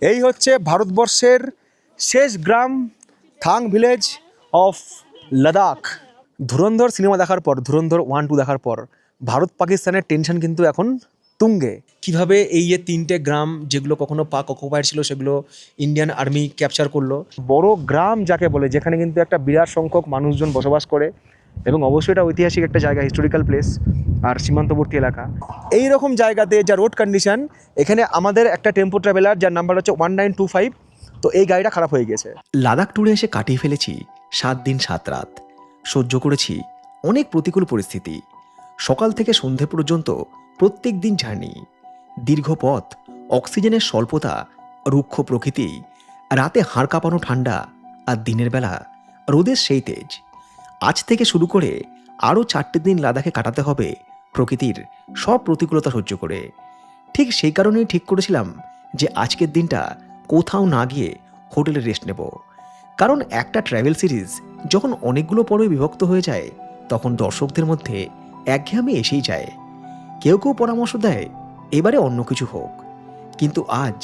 এই হচ্ছে ভারতবর্ষের শেষ গ্রাম, থাং ভিলেজ অফ লাদাখ। ধুরন্ধর সিনেমা দেখার পর, ধুরন্ধর 1-2 দেখার পর ভারত পাকিস্তানের টেনশন কিন্তু এখন তুঙ্গে। কিভাবে এই যে 3টে গ্রাম যেগুলো কখনো পাক অকুপাইড ছিল সেগুলো ইন্ডিয়ান আর্মি ক্যাপচার করলো। বড় গ্রাম যাকে বলে, যেখানে কিন্তু একটা বিরাট সংখ্যক মানুষজন বসবাস করে এবং অবশ্যই এটা ঐতিহাসিক একটা জায়গা, হিস্টোরিক্যাল প্লেস আর সীমান্তবর্তী এলাকা। এই রকম জায়গাতে যা রোড কন্ডিশন, এখানে আমাদের একটা টেম্পো ট্রাভেলার যার নাম্বার হচ্ছে 1925, তো এই গাড়িটা খারাপ হয়ে গেছে। লাদাখ ট্যুরে এসে কাটিয়ে ফেলেছি 7 দিন 7 রাত। সহ্য করেছি অনেক প্রতিকূল পরিস্থিতি। সকাল থেকে সন্ধে পর্যন্ত প্রত্যেক দিন জার্নি, দীর্ঘ পথ, অক্সিজেনের স্বল্পতা, রুক্ষ প্রকৃতি, রাতে হাড় কাঁপানো ঠান্ডা, আর দিনের বেলা রোদের সেই তেজ। আজ থেকে শুরু করে আরও 4টে দিন লাদাখে কাটাতে হবে প্রকৃতির সব প্রতিকূলতা সহ্য করে। ঠিক সেই কারণেই ঠিক করেছিলাম যে আজকের দিনটা কোথাও না গিয়ে হোটেলে রেস্ট নেব। কারণ একটা ট্র্যাভেল সিরিজ যখন অনেকগুলো পর্বে বিভক্ত হয়ে যায়, তখন দর্শকদের মধ্যে একঘেয়েমি এসেই যায়। কেউ কেউ পরামর্শ দেয় এবারে অন্য কিছু হোক, কিন্তু আজ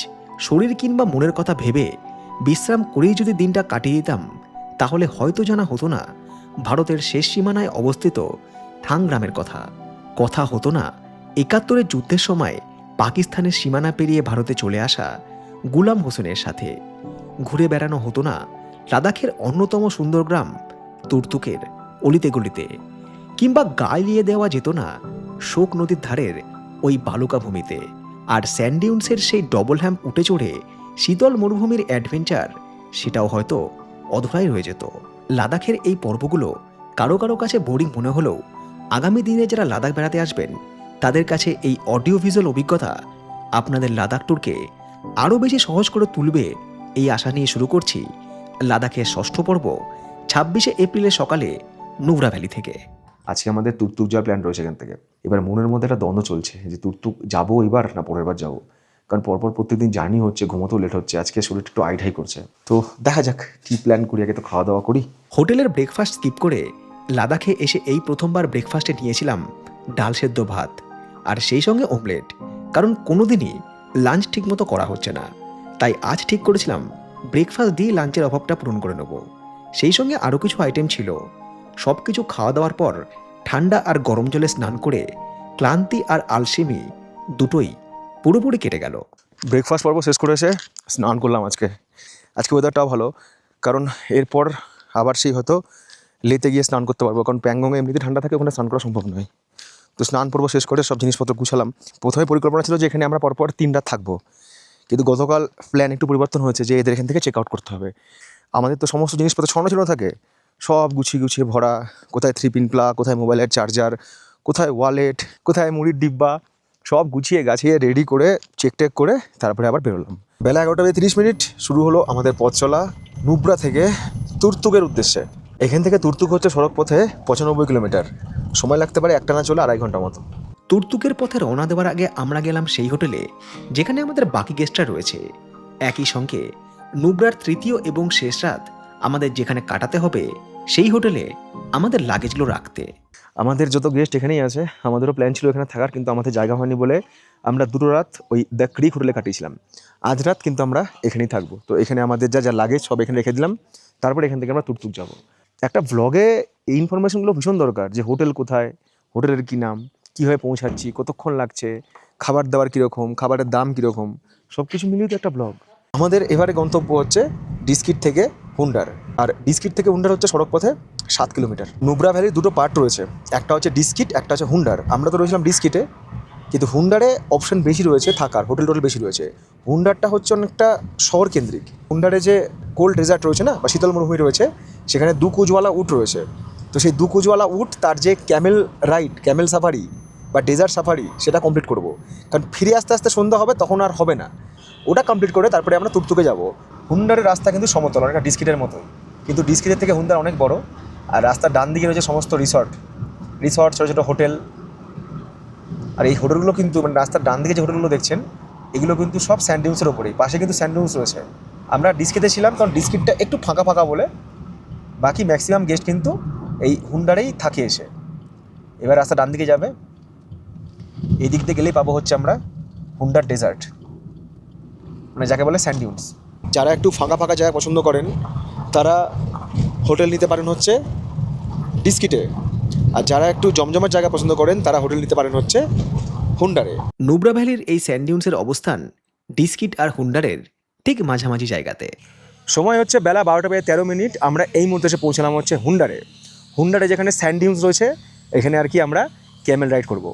শরীর কিংবা মনের কথা ভেবে বিশ্রাম করেই যদি দিনটা কাটিয়ে দিতাম, তাহলে হয়তো জানা হতো না ভারতের শেষ সীমানায় অবস্থিত থাং গ্রামের কথা। কথা হতো না 71-এর যুদ্ধের সময় পাকিস্তানের সীমানা পেরিয়ে ভারতে চলে আসা গুলাম হোসেনের সাথে। ঘুরে বেড়ানো হতো না লাদাখের অন্যতম সুন্দর গ্রাম তুর্তুকের অলিতে গলিতে, কিংবা গায়ে দেওয়া যেত না শোক নদীর ধারের ওই বালুকা ভূমিতে। আর স্যান্ডিউন্সের সেই ডবল হ্যাম্প উঠে চড়ে শীতল মরুভূমির অ্যাডভেঞ্চার, সেটাও হয়তো অধরাই রয়ে যেত। লাদাখের এই পর্বগুলো কারো কারো কাছে বোরিং মনে হলেও আগামী দিনে যারা লাদাখ বেড়াতে আসবেন তাদের কাছে এই অডিও ভিজুয়াল অভিজ্ঞতা আপনাদের লাদাখ ট্যুরকে আরও বেশি সহজ করে তুলবে, এই আশা নিয়ে শুরু করছি লাদাখের 6ষ্ঠ পর্ব 26শে এপ্রিলের সকালে নুব্রা ভ্যালি থেকে। আজকে আমাদের তুর্তুক যাওয়ার প্ল্যান রয়েছে এখান থেকে। এবার মনের মধ্যে একটা দ্বন্দ্ব চলছে যে তুর্তুক যাবো এবার না পরের বার যাবো, কারণ পরপর প্রত্যেকদিন জার্নি হচ্ছে, ঘুমোতেও লেট হচ্ছে, আজকে শরীরটা একটু আইঢাই করছে। তো দেখা যাক কী প্ল্যান করি, আগে তো খাওয়া দাওয়া করি। হোটেলের ব্রেকফাস্ট স্কিপ করে লাদাখে এসে এই প্রথমবার ব্রেকফাস্টে নিয়েছিলাম ডাল সেদ্ধ ভাত, আর সেই সঙ্গে অমলেট। কারণ কোনোদিনই লাঞ্চ ঠিকমতো করা হচ্ছে না, তাই আজ ঠিক করেছিলাম ব্রেকফাস্ট দিয়ে লাঞ্চের অভাবটা পূরণ করে নেব। সেই সঙ্গে আরও কিছু আইটেম ছিল। সব কিছু খাওয়া দাওয়ার পর ঠান্ডা আর গরম জলে স্নান করে ক্লান্তি আর আলসেমি দুটোই পুরোপুরি কেটে গেল। ব্রেকফাস্ট পর্ব শেষ করে এসে স্নান করলাম। আজকে ওয়েদারটাও ভালো, কারণ এরপর আবার সেই হয়তো লেতে গিয়ে স্নান করতে পারবো, কারণ প্যাংগংয়ে এমনিতে ঠান্ডা থাকে, ওখানে স্নান করা সম্ভব নয়। তো স্নান পর্ব শেষ করে সব জিনিসপত্র গুছালাম। প্রথমে পরিকল্পনা ছিল যে এখানে আমরা পরপর 3 রাত থাকবো, কিন্তু গতকাল প্ল্যান একটু পরিবর্তন হয়েছে যে এদের এখান থেকে চেক আউট করতে হবে। আমাদের তো সমস্ত জিনিসপত্র ছড়ানো থাকে, সব গুছিয়ে গুছিয়ে ভরা। কোথায় 3-pin প্লাগ, কোথায় মোবাইলের চার্জার, কোথায় ওয়ালেট, কোথায় মুড়ির ডিব্বা, সব গুছিয়ে গাছিয়ে রেডি করে চেক টেক করে তারপরে আবার বেরোলাম। বেলা 11:30 শুরু হলো আমাদের পথ চলা নুব্রা থেকে তুর্তুকের উদ্দেশ্যে। এখান থেকে তুর্তুক হচ্ছে সড়ক পথে 95 কিলোমিটার, সময় লাগতে পারে একটানা চলে 2.5 ঘন্টা মতো। তুর্তুকের পথে রওনা দেওয়ার আগে আমরা গেলাম সেই হোটেলে যেখানে আমাদের বাকি গেস্টরা রয়েছে। একই সঙ্গে নুব্রার তৃতীয় এবং শেষ রাত আমাদের যেখানে কাটাতে হবে সেই হোটেলে আমাদের লাগেজগুলো রাখতে। আমাদের যত গেস্ট এখানেই আছে, আমাদেরও প্ল্যান ছিল এখানে থাকার, কিন্তু আমাদের জায়গা হয়নি বলে আমরা 2 রাত ওই দ্য ক্রিক হোটেলে কাটিয়েছিলাম। আজ রাত কিন্তু আমরা এখানেই থাকবো। তো এখানে আমাদের যা যা লাগেজ সব এখানে রেখে দিলাম, তারপরে এখান থেকে আমরা তুর্তুক যাব। একটা ভ্লগে এই ইনফরমেশনগুলো ভীষণ দরকার, যে হোটেল কোথায়, হোটেলের কী নাম, কীভাবে পৌঁছাচ্ছি, কতক্ষণ লাগছে, খাবার দাবার কীরকম, খাবারের দাম কীরকম, সব কিছু মিলিয়ে তো একটা ব্লগ। আমাদের এবারে গন্তব্য হচ্ছে ডিস্কিট থেকে হুন্ডার, আর ডিস্কিট থেকে হুন্ডার হচ্ছে সড়ক পথে 7 কিলোমিটার। নুব্রা ভ্যালির 2টো পার্ট রয়েছে, একটা হচ্ছে ডিস্কিট, একটা হচ্ছে হুন্ডার। আমরা তো রয়েছিলাম ডিস্কিটে, কিন্তু হুন্ডারে অপশন বেশি রয়েছে থাকার, হোটেল বেশি রয়েছে। হুন্ডারটা হচ্ছে অনেকটা শহর কেন্দ্রিক। হুন্ডারে যে কোল্ড ডেজার্ট রয়েছে না, বা শীতল মরুভূমি রয়েছে, সেখানে 2 কুচওয়ালা উট রয়েছে। তো সেই 2 কুচওয়ালা উট, তার যে ক্যামেল রাইড, ক্যামেল সাফারি বা ডেজার্ট সাফারি, সেটা কমপ্লিট করব। কারণ ফিরে আসতে আসতে সন্ধ্যা হবে, তখন আর হবে না। ওটা কমপ্লিট করে তারপরে আমরা তুর্তুকে যাব। হুন্ডারের রাস্তা কিন্তু সমতল, অনেকটা ডিস্কিটের মতো, কিন্তু ডিস্কিটের থেকে হুন্ডার অনেক বড়। আর রাস্তার ডান দিকে রয়েছে সমস্ত রিসর্ট, ছোটো ছোটো হোটেল। আর এই হোটেলগুলো কিন্তু, মানে রাস্তার ডান দিকে যে হোটেলগুলো দেখছেন, এগুলো কিন্তু সব স্যান্ডিউন্সের ওপরেই, পাশে কিন্তু স্যান্ডিউন্স রয়েছে। আমরা ডিস্কিটে ছিলাম, কারণ ডিস্কিটটা একটু ফাঁকা ফাঁকা বলে, বাকি ম্যাক্সিমাম গেস্ট কিন্তু এই হুন্ডারেই থাকে এসে। এবার রাস্তা ডান দিকে যাবে, এই দিক দিয়ে গেলেই পাবো হচ্ছে আমরা হুন্ডার ডেজার্ট। মানে যাকে বলে স্যান্ড ডিউনস। যারা একটু ফাঁকা ফাঁকা জায়গা পছন্দ করেন তারা হোটেল নিতে পারেন হচ্ছে ডিস্কিটে, আর যারা একটু জমজমাট জায়গা পছন্দ করেন তারা হোটেল নিতে পারেন হচ্ছে হুন্ডারে। নুব্রা ভ্যালির এই স্যান্ড ডিউন্সের অবস্থান ডিস্কিট আর হুন্ডারের ঠিক মাঝামাঝি জায়গাতে। সময় হচ্ছে বেলা 12:13। আমরা এই মুহূর্তে এসে পৌঁছলাম হচ্ছে হুন্ডারে। হুন্ডারে যেখানে স্যান্ড ডিউনস রয়েছে এখানে আর কি আমরা ক্যামেল রাইড করব।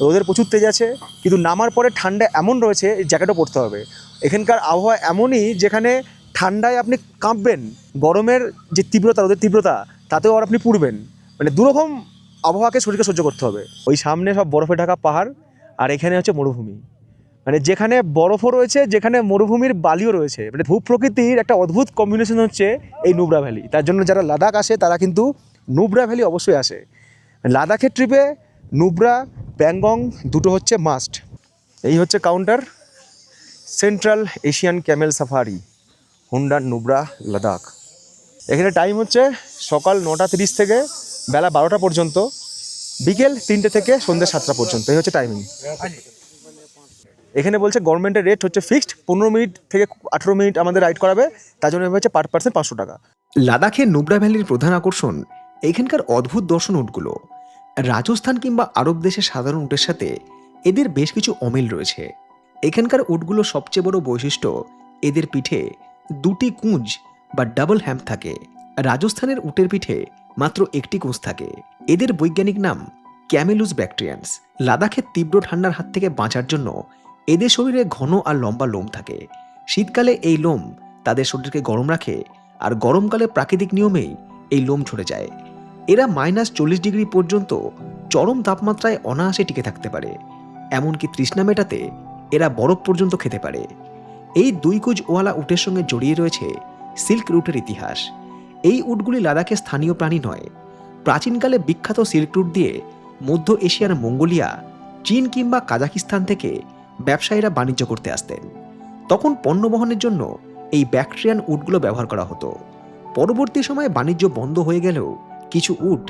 রোদের প্রচুর তেজ আছে, কিন্তু নামার পরে ঠান্ডা এমন রয়েছে জ্যাকেটও পরতে হবে। এখানকার আবহাওয়া এমনই যেখানে ঠান্ডায় আপনি কাঁপবেন, গরমের যে তীব্রতা, রোদের তীব্রতা, তাতেও আর আপনি পুড়বেন। মানে দুরকম আবহাওয়াকে শরীরকে সহ্য করতে হবে। ওই সামনে সব বরফে ঢাকা পাহাড়, আর এখানে হচ্ছে মরুভূমি। মানে যেখানে বরফও রয়েছে, যেখানে মরুভূমির বালিও রয়েছে। মানে ভূপ্রকৃতির একটা অদ্ভুত কম্বিনেশন হচ্ছে এই নুব্রা ভ্যালি। তার জন্য যারা লাদাখ আসে তারা কিন্তু নুব্রা ভ্যালি অবশ্যই আসে। লাদাখের ট্রিপে নুব্রা, প্যাংগং দুটো হচ্ছে মাস্ট। এই হচ্ছে counter, central Asian camel safari, Hunder Nubra, Ladakh. এখানে টাইম হচ্ছে সকাল 9:30 থেকে বেলা 12টা পর্যন্ত, বিকেল 3টে থেকে সন্ধ্যে 7টা পর্যন্ত। এই হচ্ছে টাইমিং। এখানে বলছে গভর্নমেন্টের রেট হচ্ছে ফিক্সড, 15 মিনিট থেকে 18 মিনিট আমাদের রাইড করাবে, তার জন্য হচ্ছে পার পার্সন 500 টাকা। লাদাখের নুব্রা ভ্যালির প্রধান আকর্ষণ এখানকার অদ্ভুত দর্শন উটগুলো। রাজস্থান কিংবা আরব দেশের সাধারণ উটের সাথে এদের বেশ কিছু অমিল রয়েছে। এখানকার উটগুলো সবচেয়ে বড় বৈশিষ্ট্য, এদের পিঠে দুটি কুঁজ বা ডাবল হ্যাম্প থাকে। রাজস্থানের উটের পিঠে মাত্র একটি কুঁজ থাকে। এদের বৈজ্ঞানিক নাম ক্যামেলুস ব্যাকট্রিয়ান্স। লাদাখের তীব্র ঠান্ডার হাত থেকে বাঁচার জন্য এদের শরীরে ঘন আর লম্বা লোম থাকে। শীতকালে এই লোম তাদের শরীরকে গরম রাখে, আর গরমকালে প্রাকৃতিক নিয়মেই এই লোম ঝরে যায়। এরা -40 ডিগ্রি পর্যন্ত চরম তাপমাত্রায় অনায়াসে টিকে থাকতে পারে। এমনকি তৃষ্ণা মেটাতে এরা বরফ পর্যন্ত খেতে পারে। এই দুই কুজ ওয়ালা উটের সঙ্গে জড়িয়ে রয়েছে সিল্ক রুটের ইতিহাস। এই উটগুলি লাদাখের স্থানীয় প্রাণী নয়। প্রাচীনকালে বিখ্যাত সিল্ক রুট দিয়ে মধ্য এশিয়ার মঙ্গোলিয়া, চীন কিংবা কাজাকিস্তান থেকে ব্যবসায়ীরা বাণিজ্য করতে আসতেন। তখন পণ্য বহনের জন্য এই ব্যাকট্রিয়ান উটগুলো ব্যবহার করা হতো। পরবর্তী সময়ে বাণিজ্য বন্ধ হয়ে গেলেও কিছু উট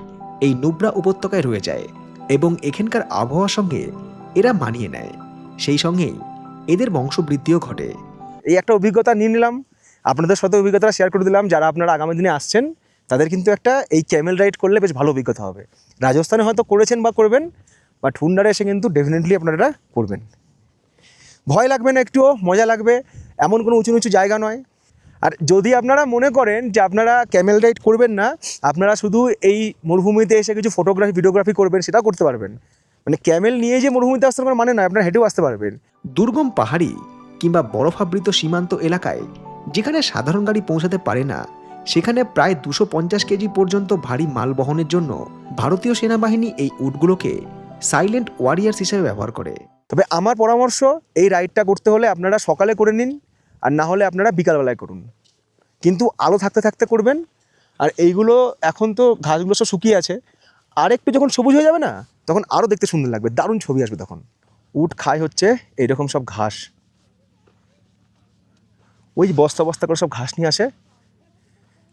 এই নুব্রা উপত্যকায় রয়ে যায় এবং এখানকার আবহাওয়ার সঙ্গে এরা মানিয়ে নেয়। সেই সঙ্গেই এদের বংশবৃদ্ধিও ঘটে। এই একটা অভিজ্ঞতা নিয়ে নিলাম, আপনাদের সাথে অভিজ্ঞতা শেয়ার করে দিলাম। যারা আপনারা আগামী দিনে আসছেন তাদের কিন্তু একটা এই ক্যামেল রাইড করলে বেশ ভালো অভিজ্ঞতা হবে। রাজস্থানে হয়তো করেছেন বা করবেন, বাট হুন্ডারে এসে কিন্তু ডেফিনেটলি আপনারা এটা করবেন। ভয় লাগবে না, একটুও মজা লাগবে। এমন কোনো উঁচু নিচু জায়গা নয়। আর যদি আপনারা মনে করেন যে আপনারা ক্যামেল রাইড করবেন না, আপনারা শুধু এই মরুভূমিতে এসে কিছু ফটোগ্রাফি ভিডিওগ্রাফি করবেন, সেটাও করতে পারবেন। মানে ক্যামেল নিয়ে যে মরুভূমিতে আসতে কোনো মানে নয়, আপনারা হেঁটেও আসতে পারবেন। দুর্গম পাহাড়ি কিংবা বরফাবৃত সীমান্ত এলাকায় যেখানে সাধারণ গাড়ি পৌঁছাতে পারে না, সেখানে প্রায় 250 কেজি পর্যন্ত ভারী মাল বহনের জন্য ভারতীয় সেনাবাহিনী এই উটগুলোকে সাইলেন্ট ওয়ারিয়ার্স হিসেবে ব্যবহার করে। তবে আমার পরামর্শ, এই রাইডটা করতে হলে আপনারা সকালে করে নিন, আর না হলে আপনারা বিকালবেলায় করুন, কিন্তু আলো থাকতে থাকতে করবেন। আর এইগুলো এখন তো ঘাসগুলো সব শুকিয়ে আছে, আর একটু যখন সবুজ হয়ে যাবে না, তখন আরও দেখতে সুন্দর লাগবে, দারুণ ছবি আসবে তখন। উট খায় হচ্ছে এইরকম সব ঘাস, ওই বস্তা বস্তা করে সব ঘাস নিয়ে আসে।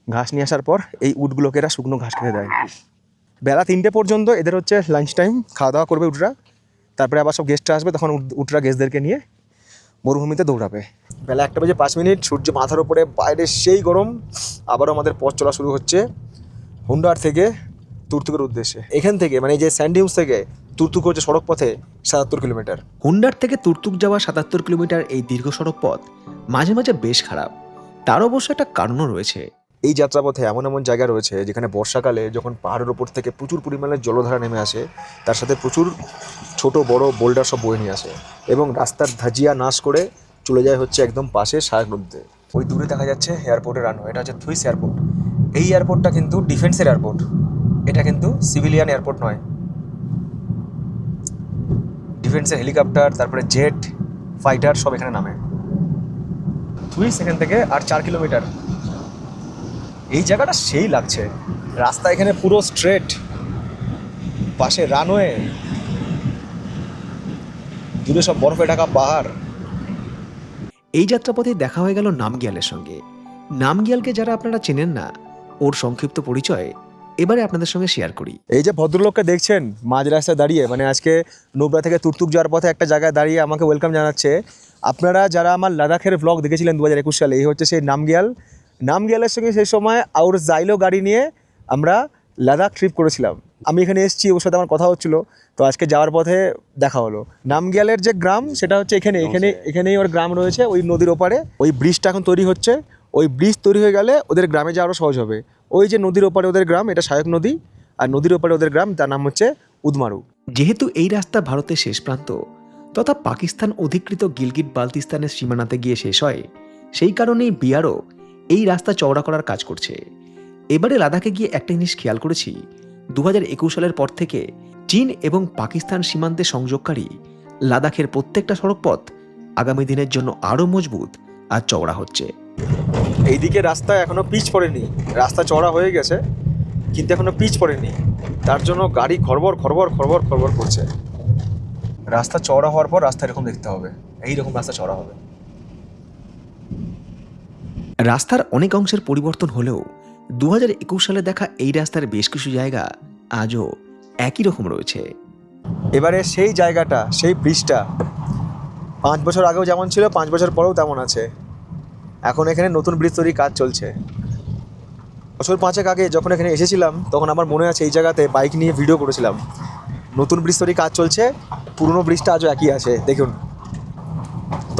ঘাস নিয়ে আসার পর এই উটগুলোকে এরা শুকনো ঘাস খেতে দেয়। বেলা 3টে পর্যন্ত এদের হচ্ছে লাঞ্চ টাইম, খাওয়া দাওয়া করবে উটরা। তারপরে আবার সব গেস্টরা আসবে, তখন উটরা গেস্টদেরকে নিয়ে মরুভূমিতে দৌড়াবে। বেলা 1:05, সূর্য মাথার উপরে, বাইরে সেই গরম। আবারও আমাদের পথ চলা শুরু হচ্ছে হুন্ডার থেকে তুর্তুকের উদ্দেশ্যে। এখান থেকে মানে এই যে স্যান্ড ডিউনস থেকে তুর্তুক হচ্ছে সড়ক পথে 77 কিলোমিটার। হুন্ডার থেকে তুর্তুক যাওয়া 77 কিলোমিটার এই দীর্ঘ সড়ক পথ মাঝে মাঝে বেশ খারাপ। তার অবশ্য একটা কারণও রয়েছে। এই যাত্রাপথে এমন এমন জায়গা রয়েছে যেখানে বর্ষাকালে যখন পাহাড়ের ওপর থেকে প্রচুর পরিমাণে জলধারা নেমে আসে, তার সাথে প্রচুর ছোট বড় বোল্ডার সব বয়ে নিয়ে আসে এবং রাস্তার ধাজিয়া নাশ করে চলে যায় হচ্ছে একদম পাশে সায়ক নদীতে। ওই দূরে দেখা যাচ্ছে এয়ারপোর্টের রানওয়ে, এটা হচ্ছে থুইস এয়ারপোর্ট। এই এয়ারপোর্টটা কিন্তু ডিফেন্সের এয়ারপোর্ট, এটা কিন্তু সিভিলিয়ান এয়ারপোর্ট নয়। ডিফেন্সের হেলিকপ্টার, তারপরে জেট ফাইটার সব এখানে নামে। থুইস এখান থেকে আর 4 কিলোমিটার। এই জায়গাটা সেই লাগছে, রাস্তা এখানে পুরো স্ট্রেট, পাশে রানওয়ে, দূরে সব বরফে ঢাকা পাহাড়। এই যাত্রাপথে দেখা হয়ে গেল নামগিয়ালের সঙ্গে। নামগিয়ালকে যারা আপনারা চেনেন না, ওর সংক্ষিপ্ত পরিচয় এবারে আপনাদের সঙ্গে শেয়ার করি। এই যে ভদ্রলোককে দেখছেন মাঝ রাস্তায় দাঁড়িয়ে, মানে আজকে নুব্রা থেকে তুর্তুক যাওয়ার পথে একটা জায়গায় দাঁড়িয়ে আমাকে ওয়েলকাম জানাচ্ছে। আপনারা যারা আমার লাদাখের ব্লগ দেখেছিলেন 2021 সালে, এই হচ্ছে সেই নামগিয়ালের সঙ্গে সেই সময় আউর জাইলো গাড়ি নিয়ে আমরা লাদাখ ট্রিপ করেছিলাম। আমি এখানে এসেছি, ওর সাথে আমার কথা হচ্ছিল, তো আজকে যাওয়ার পথে দেখা হলো। নামগিয়ালের যে গ্রাম সেটা হচ্ছে এখানেই ওর গ্রাম রয়েছে, ওই নদীর ওপারে। ওই ব্রিজটা এখন তৈরি হচ্ছে, ওই ব্রিজ তৈরি হয়ে গেলে ওদের গ্রামে যাওয়া আরও সহজ হবে। ওই যে নদীর ওপারে ওদের গ্রাম, এটা সায়ক নদী, আর নদীর ওপারে ওদের গ্রাম, তার নাম হচ্ছে উদমারু। যেহেতু এই রাস্তা ভারতের শেষ প্রান্ত তথা পাকিস্তান অধিকৃত গিলগিট বালতিস্তানের সীমানাতে গিয়ে শেষ হয়, সেই কারণেই বিআরও এই রাস্তা চওড়া করার কাজ করছে। এবারে লাদাখে গিয়ে একটা জিনিস খেয়াল করেছি, 2021 সালের পর থেকে চীন এবং পাকিস্তান সীমান্তে সংযোগকারী লাদাখের প্রত্যেকটা সড়কপথ আগামী দিনের জন্য আরও মজবুত আর চওড়া হচ্ছে। এইদিকে রাস্তা এখনো পিচ পড়েনি, রাস্তা চওড়া হয়ে গেছে কিন্তু এখনো পিচ পড়েনি, তার জন্য গাড়ি খড়বড় খড়বড় খড়বড় খড়বড় করছে। রাস্তা চওড়া হওয়ার পর রাস্তা এরকম দেখতে হবে, এইরকম রাস্তা চওড়া হবে। রাস্তার অনেক অংশের পরিবর্তন হলেও 2021 সালে দেখা এই রাস্তার বেশ কিছু জায়গা আজও একই রকম রয়েছে। এবারে সেই জায়গাটা, সেই ব্রিজটা 5 বছর আগেও যেমন ছিল, 5 বছর পরেও তেমন আছে। এখন এখানে নতুন ব্রিজ তৈরির কাজ চলছে। বছর 5 আগে যখন এখানে এসেছিলাম তখন আমার মনে আছে এই জায়গাতে বাইক নিয়ে ভিডিও করেছিলাম। নতুন ব্রিজ তৈরির কাজ চলছে, পুরনো ব্রিজটা আজও একই আছে দেখুন।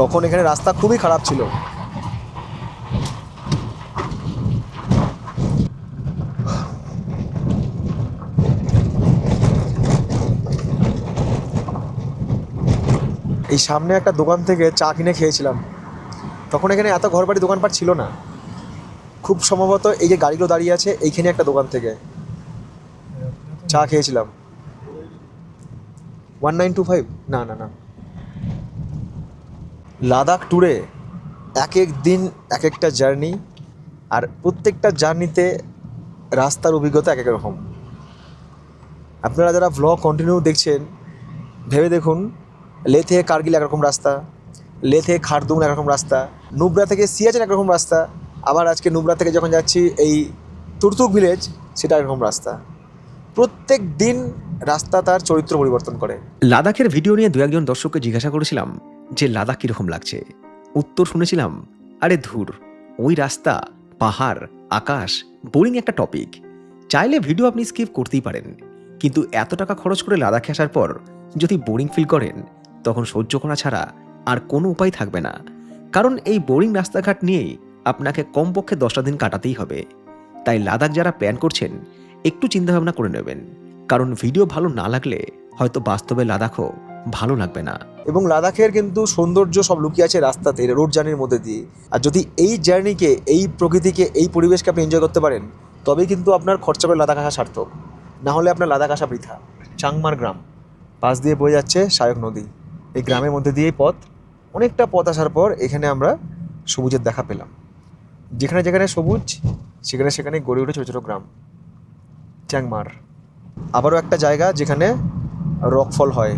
তখন এখানে রাস্তা খুবই খারাপ ছিল। এই সামনে একটা দোকান থেকে চা কিনে খেয়েছিলাম। তখন এখানে এত ঘরবাড়ি দোকানপাট ছিল না, খুব সম্ভবত এই যে গাড়িগুলো দাঁড়িয়ে আছে এইখানে একটা দোকান থেকে চা খেয়েছিলাম। 1925 না না না। লাদাখ ট্যুরে এক এক দিন এক একটা জার্নি, আর প্রত্যেকটা জার্নিতে রাস্তার অভিজ্ঞতা এক এক রকম। আপনারা যারা ভ্লগ কন্টিনিউ দেখছেন ভেবে দেখুন, লে থেকে কার্গিল একরকম রাস্তা, লে থেকে খারদুং একরকম রাস্তা, নুব্রা থেকে সিয়াচেন একরকম রাস্তা, আবার আজকে নুব্রা থেকে যখন যাচ্ছি এই তুর্তুক ভিলেজ সেটা একরকম রাস্তা। প্রত্যেক দিন রাস্তা তার চরিত্র পরিবর্তন করে। লাদাখের ভিডিও নিয়ে দু একজন দর্শককে জিজ্ঞাসা করেছিলাম যে লাদাখ কীরকম লাগছে। উত্তর শুনেছিলাম, আরে ধুর, ওই রাস্তা, পাহাড়, আকাশ, বোরিং একটা টপিক, চাইলে ভিডিও আপনি স্কিপ করতেই পারেন, কিন্তু এত টাকা খরচ করে লাদাখে আসার পর যদি বোরিং ফিল করেন তখন সহ্য করা ছাড়া আর কোনো উপায় থাকবে না। কারণ এই বোরিং রাস্তাঘাট নিয়েই আপনাকে কমপক্ষে 10টা দিন কাটাতেই হবে। তাই লাদাখ যারা প্ল্যান করছেন একটু চিন্তাভাবনা করে নেবেন, কারণ ভিডিও ভালো না লাগলে হয়তো বাস্তবে লাদাখও ভালো লাগবে না। এবং লাদাখের কিন্তু সৌন্দর্য সব লুকিয়ে আছে রাস্তাতে, রোড জার্নির মধ্যে দিয়ে। আর যদি এই জার্নিকে, এই প্রকৃতিকে, এই পরিবেশকে আপনি এনজয় করতে পারেন তবেই কিন্তু আপনার খরচা করে লাদাখ আসা সার্থক, না হলে আপনার লাদাখ আসা বৃথা। চাংমার গ্রাম, পাশ দিয়ে বয়ে যাচ্ছে সায়ক নদী। এই গ্রামের মধ্যে দিয়েই পথ, অনেকটা পথ আসার পর এখানে আমরা সবুজের দেখা পেলাম। যেখানে যেখানে সবুজ সেখানে সেখানে গড়ে উঠে ছোটো ছোটো গ্রাম। চ্যাংমার আবারও একটা জায়গা যেখানে রকফল হয়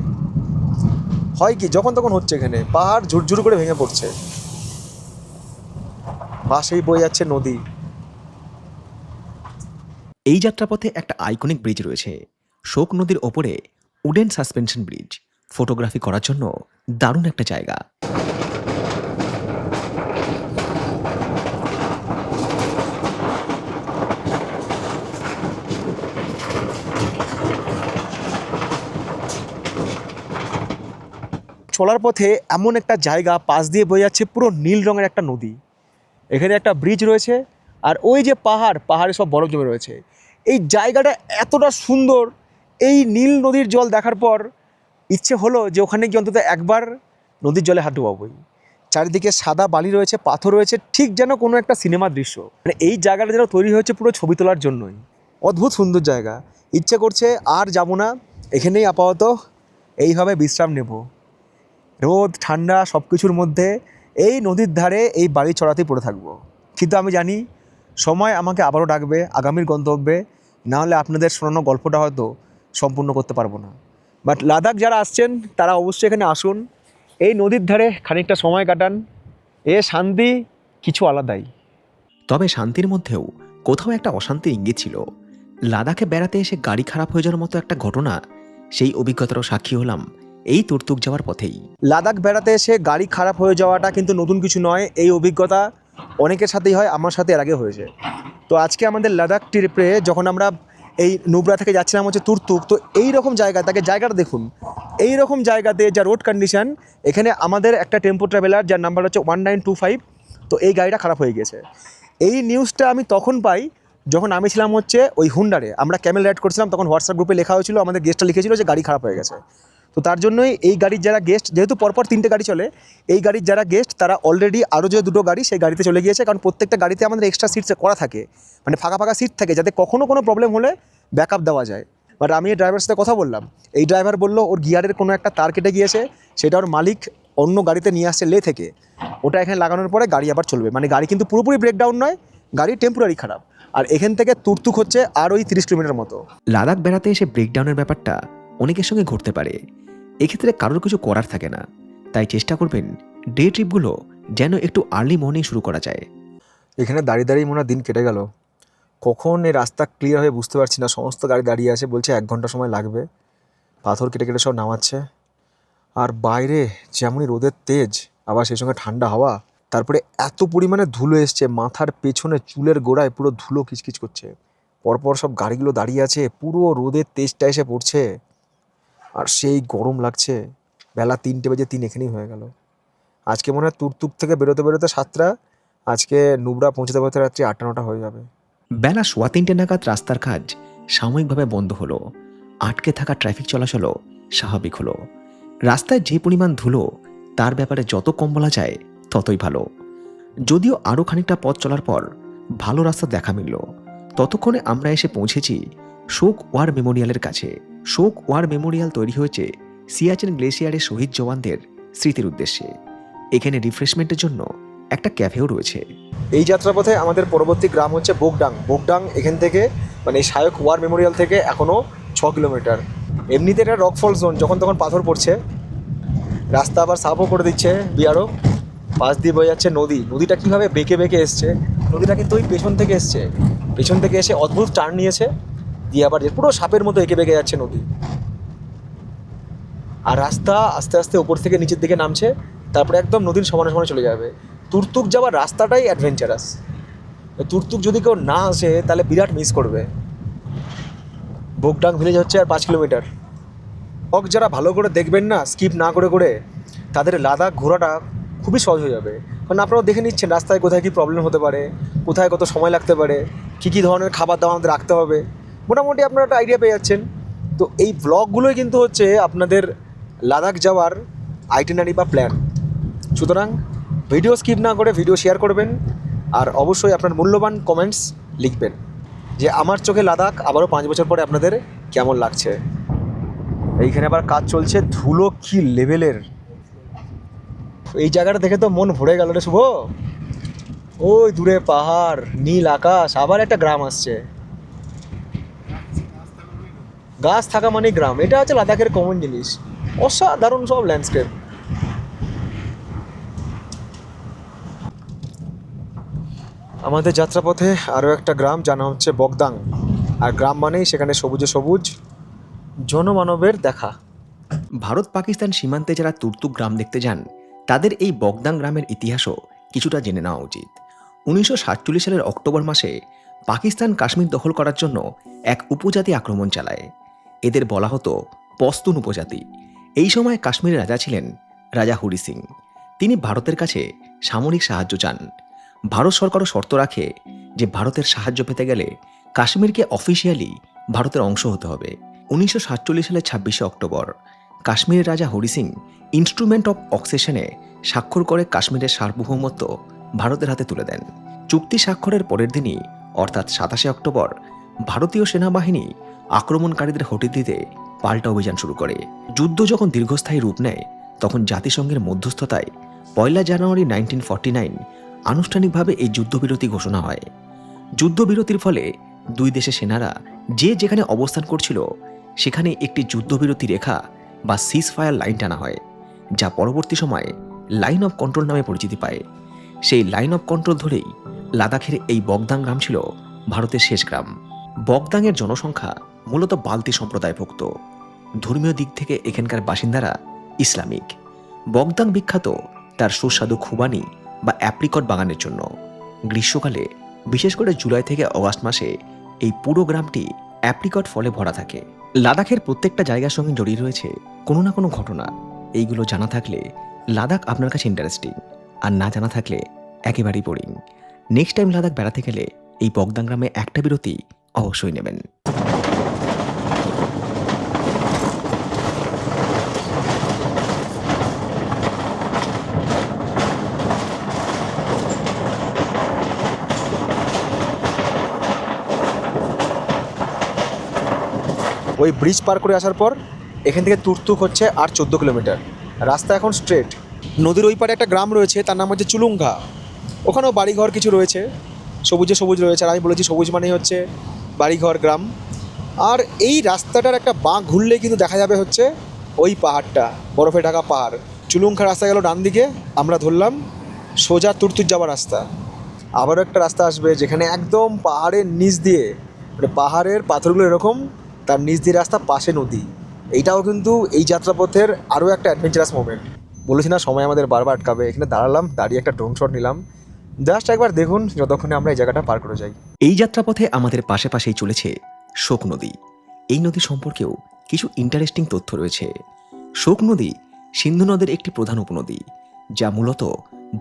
কি যখন তখন হচ্ছে, এখানে পাহাড় ঝুরঝুর করে ভেঙে পড়ছে, পাশেই বয়ে যাচ্ছে নদী। এই যাত্রাপথে একটা আইকনিক ব্রিজ রয়েছে, শোক নদীর ওপরে উডেন সাসপেনশন ব্রিজ। ফটোগ্রাফি করার জন্য দারুণ একটা জায়গা। চলার পথে এমন একটা জায়গা, পাশ দিয়ে বয়ে যাচ্ছে পুরো নীল রঙের একটা নদী, এখানে একটা ব্রিজ রয়েছে, আর ওই যে পাহাড়ে সব বরফ জমে রয়েছে। এই জায়গাটা এতটা সুন্দর, এই নীল নদীর জল দেখার পর ইচ্ছে হলো যে ওখানে গিয়ে অন্তত একবার নদীর জলে হাত ডোবাবই। চারিদিকে সাদা বালি রয়েছে, পাথর রয়েছে, ঠিক যেন কোনো একটা সিনেমার দৃশ্য। মানে এই জায়গাটা যেন তৈরি হয়েছে পুরো ছবি তোলার জন্যই। অদ্ভুত সুন্দর জায়গা, ইচ্ছে করছে আর যাবো না, এখানেই আপাতত এইভাবে বিশ্রাম নেব। রোদ ঠান্ডা সব কিছুর মধ্যে এই নদীর ধারে এই বাড়ি চড়াতেই পড়ে থাকবো। কিন্তু আমি জানি সময় আমাকে আবারও ডাকবে আগামীর গন্তব্যে, না হলে আপনাদের শোনানো গল্পটা হয়তো সম্পূর্ণ করতে পারবো না। বাট লাদাখ যারা আসছেন তারা অবশ্যই এখানে আসুন, এই নদীর ধারে খানিকটা সময় কাটান, এ শান্তি কিছু আলাদাই। তবে শান্তির মধ্যেও কোথাও একটা অশান্তির ইঙ্গিত ছিল, লাদাখে বেড়াতে এসে গাড়ি খারাপ হয়ে যাওয়ার মতো একটা ঘটনা, সেই অভিজ্ঞতারও সাক্ষী হলাম এই তুর্তুক যাওয়ার পথেই। লাদাখ বেড়াতে এসে গাড়ি খারাপ হয়ে যাওয়াটা কিন্তু নতুন কিছু নয়, এই অভিজ্ঞতা অনেকের সাথেই হয়, আমার সাথে এর আগে হয়েছে। তো আজকে আমাদের লাদাখ ট্রিপে যখন আমরা এই নুব্রা থেকে যাচ্ছিলাম হচ্ছে তুর্তুক, তো এই রকম জায়গা, তাকে জায়গাটা দেখুন, এই রকম জায়গাতে যা রোড কন্ডিশন, এখানে আমাদের একটা টেম্পো ট্রাভেলার যার নাম্বার হচ্ছে 1925, তো এই গাড়িটা খারাপ হয়ে গেছে। এই নিউজটা আমি তখন পাই যখন আমি ছিলাম হচ্ছে ওই হুন্ডারে, আমরা ক্যামেল রাইড করছিলাম, তখন হোয়াটসঅ্যাপ গ্রুপে লেখা হয়েছিল, আমাদের গেস্টটা লিখেছিল যে গাড়ি খারাপ হয়ে গেছে। তো তার জন্যই এই গাড়ির যারা গেস্ট, যেহেতু পরপর 3টে গাড়ি চলে, এই গাড়ির যারা গেস্ট তারা অলরেডি আরও যে 2টো গাড়ি সেই গাড়িতে চলে গিয়েছে, কারণ প্রত্যেকটা গাড়িতে আমাদের এক্সট্রা সিট করা থাকে, মানে ফাঁকা ফাঁকা সিট থাকে, যাতে কখনও কোনো প্রবলেম হলে ব্যাকআপ দেওয়া যায়। বাট আমি এই ড্রাইভারের সাথে কথা বললাম, এই ড্রাইভার বললো ওর গিয়ারের কোনো একটা তার কেটে গিয়েছে, সেটা ওর মালিক অন্য গাড়িতে নিয়ে আসছে লে থেকে, ওটা এখানে লাগানোর পরে গাড়ি আবার চলবে। মানে গাড়ি কিন্তু পুরোপুরি ব্রেকডাউন নয়, গাড়ি টেম্পোরারি খারাপ। আর এখান থেকে তুর্তুক হচ্ছে আর ওই 30 কিলোমিটার মতো। লাদাখ বেড়াতে এসে ব্রেকডাউনের ব্যাপারটা অনেকের সঙ্গে ঘটতে পারে, এক্ষেত্রে কারোর কিছু করার থাকে না, তাই চেষ্টা করবেন ডে ট্রিপগুলো যেন একটু আর্লি মর্নিং শুরু করা যায়। এখানে দাঁড়িয়ে দাঁড়িয়ে মনে হয় দিন কেটে গেল, কখন এই রাস্তা ক্লিয়ার হয়ে বুঝতে পারছি না। সমস্ত গাড়ি দাঁড়িয়ে আছে, বলছে 1 ঘন্টা সময় লাগবে, পাথর কেটে কেটে সব নামাচ্ছে। আর বাইরে যেমনই রোদের তেজ, আবার সেই সঙ্গে ঠান্ডা হাওয়া, তারপরে এত পরিমাণে ধুলো এসছে, মাথার পেছনে চুলের গোড়ায় পুরো ধুলো কিচকিচ করছে। পরপর সব গাড়িগুলো দাঁড়িয়ে আছে, পুরো রোদের তেজটা এসে পড়ছে, আর সেই গরম লাগছে। বেলা 3টে বেজে 3 এখানেই হয়ে গেল। আজকে মনে হয় তুর্তুক থেকে বেরোতে বেরোতে 7টা, আজকে নুব্রা পৌঁছতে পৌঁছতে রাত্রি 8টা-9টা হয়ে যাবে। বেলা 3:15 নাগাদ রাস্তার কাজ সাময়িকভাবে বন্ধ হলো, আটকে থাকা ট্রাফিক চলাচলও স্বাভাবিক হলো। রাস্তায় যে পরিমাণ ধুলো, তার ব্যাপারে যত কম বলা যায় ততই ভালো। যদিও আরও খানিকটা পথ চলার পর ভালো রাস্তা দেখা মিলল। ততক্ষণে আমরা এসে পৌঁছেছি শোক ওয়ার মেমোরিয়ালের কাছে। শোক ওয়ার মেমোরিয়াল তৈরি হয়েছে সিয়াচেন গ্লেশিয়ারের শহীদ জওয়ানদের স্মৃতির উদ্দেশ্যে। এখানে রিফ্রেশমেন্টের জন্য একটা ক্যাফেও রয়েছে। এই যাত্রাপথে আমাদের পরবর্তী গ্রাম হচ্ছে বোগডাং। বোগডাং এখান থেকে, মানে এই শায়ক ওয়ার মেমোরিয়াল থেকে এখনও 6 কিলোমিটার। এমনিতে এটা রকফল জোন, যখন তখন পাথর পড়ছে। রাস্তা আবার সাফও করে দিচ্ছে বিআরও। পাশ দিয়ে বয়ে যাচ্ছে নদী। নদীটা কীভাবে বেঁকে বেঁকে এসছে, নদীটা কিন্তু ওই পেছন থেকে এসছে, পেছন থেকে এসে অদ্ভুত টার্ন নিয়েছে, দিয়ে আবার পুরো সাপের মতো এঁকে বেঁকে যাচ্ছে নদী। আর রাস্তা আস্তে আস্তে ওপর থেকে নিচের দিকে নামছে, তারপরে একদম নদীর সমানে সমানে চলে যাবে। তুর্তুক যাওয়ার রাস্তাটাই অ্যাডভেঞ্চারাস। তুর্তুক যদি কেউ না আসে তাহলে বিরাট মিস করবে। বোগডাং ভিলেজ হচ্ছে আর 5 কিলোমিটার। যারা ভালো করে দেখবেন না, স্কিপ না করে করে, তাদের লাদাখ ঘোরাটা খুবই সহজ হয়ে যাবে। কারণ আপনারাও দেখে নিচ্ছেন রাস্তায় কোথায় কী প্রবলেম হতে পারে, কোথায় কত সময় লাগতে পারে, কী কী ধরনের খাবার দাবার আমাদের রাখতে হবে, মোটামুটি আপনারা একটা আইডিয়া পেয়ে যাচ্ছেন। তো এই ব্লগগুলোই কিন্তু হচ্ছে আপনাদের লাদাখ যাওয়ার আইটিনারি বা প্ল্যান। সুতরাং ভিডিও স্কিপ না করে ভিডিও শেয়ার করবেন, আর অবশ্যই আপনার মূল্যবান কমেন্টস লিখবেন যে আমার চোখে লাদাখ আবারও 5 বছর পরে আপনাদের কেমন লাগছে। এইখানে আবার কাজ চলছে, ধুলো কি লেভেলের। এই জায়গাটা দেখে তো মন ভরে গেল রে শুভ। ওই দূরে পাহাড়, নীল আকাশ, আবার একটা গ্রাম আসছে। গাছ থাকা মানেই গ্রাম, এটা হচ্ছে লাদাখের কমন জিনিস। অসাধারণ সব ল্যান্ডস্কেপ। আমাদের যাত্রাপথে আরও একটা গ্রাম, জানা হচ্ছে বগদাং। আর গ্রাম মানেই সেখানে সবুজে সবুজ, জনমানবের দেখা। ভারত পাকিস্তান সীমান্তে যারা তুর্তুক গ্রাম দেখতে যান, তাদের এই বগদাং গ্রামের ইতিহাসও কিছুটা জেনে নেওয়া উচিত। 1947 সালের অক্টোবর মাসে পাকিস্তান কাশ্মীর দখল করার জন্য এক উপজাতি আক্রমণ চালায়। এদের বলা হতো পশতুন উপজাতি। এই সময় কাশ্মীরের রাজা ছিলেন রাজা হরি সিং। তিনি ভারতের কাছে সামরিক সাহায্য চান। ভারত সরকারও শর্ত রাখে যে ভারতের সাহায্য পেতে গেলে কাশ্মীরকে অফিসিয়ালি ভারতের অংশ হতে হবে। 1947 সালের 26শে অক্টোবর কাশ্মীরের রাজা হরি সিং ইনস্ট্রুমেন্ট অফ অক্সেশনে স্বাক্ষর করে কাশ্মীরের সার্বভৌমত্ব ভারতের হাতে তুলে দেন। চুক্তি স্বাক্ষরের পরের দিনই, অর্থাৎ 27শে অক্টোবর, ভারতীয় সেনাবাহিনী আক্রমণকারীদের হটিয়ে দিতে পাল্টা অভিযান শুরু করে। যুদ্ধ যখন দীর্ঘস্থায়ী রূপ নেয়, তখন জাতিসংঘের মধ্যস্থতায় 1 জানুয়ারি 1949 আনুষ্ঠানিকভাবে এই যুদ্ধবিরতি ঘোষণা হয়। যুদ্ধবিরতির ফলে দুই দেশের সেনারা যে যেখানে অবস্থান করছিল সেখানে একটি যুদ্ধবিরতি রেখা বা সিজ ফায়ার লাইন টানা হয়, যা পরবর্তী সময়ে লাইন অফ কন্ট্রোল নামে পরিচিতি পায়। সেই লাইন অফ কন্ট্রোল ধরেই লাদাখের এই বগদাং গ্রাম ছিল ভারতের শেষ গ্রাম। বগদাংয়ের জনসংখ্যা মূলত বালতি সম্প্রদায়ভুক্ত। ধর্মীয় দিক থেকে এখানকার বাসিন্দারা ইসলামিক। বগদাং বিখ্যাত তার সুস্বাদু খুবানি বা অ্যাপ্রিকট বাগানের জন্য। গ্রীষ্মকালে বিশেষ করে জুলাই থেকে অগাস্ট মাসে এই পুরো গ্রামটি অ্যাপ্রিকট ফলে ভরা থাকে। লাদাখের প্রত্যেকটা জায়গার সঙ্গে জড়িয়ে রয়েছে কোনো না কোনো ঘটনা। এইগুলো জানা থাকলে লাদাখ আপনার কাছে ইন্টারেস্টিং, আর না জানা থাকলে একেবারেই বোরিং। নেক্সট টাইম লাদাখ বেড়াতে গেলে এই বগদাং গ্রামে একটা বিরতি অবশ্যই নেবেন। ওই ব্রিজ পার করে আসার পর এখান থেকে তুর্তুক হচ্ছে আর 14 কিলোমিটার। রাস্তা এখন স্ট্রেট। নদীর ওই পারে একটা গ্রাম রয়েছে, তার নাম হচ্ছে চুলুঙ্গা। ওখানেও বাড়িঘর কিছু রয়েছে, সবুজে সবুজ রয়েছে। আর আমি বলেছি সবুজ মানেই হচ্ছে বাড়িঘর, গ্রাম। আর এই রাস্তাটার একটা বাঁক ঘুরলে কিন্তু দেখা যাবে হচ্ছে ওই পাহাড়টা, বরফে ঢাকা পাহাড়। চুলুঙ্গা রাস্তা গেল ডান দিকে, আমরা ধরলাম সোজা তুর্তুক যাওয়ার রাস্তা। আবারও একটা রাস্তা আসবে যেখানে একদম পাহাড়ের নিচ দিয়ে, মানে পাহাড়ের পাথরগুলো এরকম, তার নিচ দিয়ে রাস্তা, পাশে নদী। এইটাও কিন্তু এই যাত্রাপথের আরও একটা অ্যাডভেঞ্চারাস মোমেন্ট। বলেছি না সময় আমাদের বারবার আটকাবে। এখানে দাঁড়ালাম, দাঁড়িয়ে একটা ড্রোন শট নিলাম। জাস্ট একবার দেখুন যতক্ষণে আমরা এই জায়গাটা পার করে যাই। এই যাত্রাপথে আমাদের পাশে পাশেই চলেছে শোক নদী। এই নদী সম্পর্কেও কিছু ইন্টারেস্টিং তথ্য রয়েছে। শোক নদী সিন্ধু নদের একটি প্রধান উপনদী, যা মূলত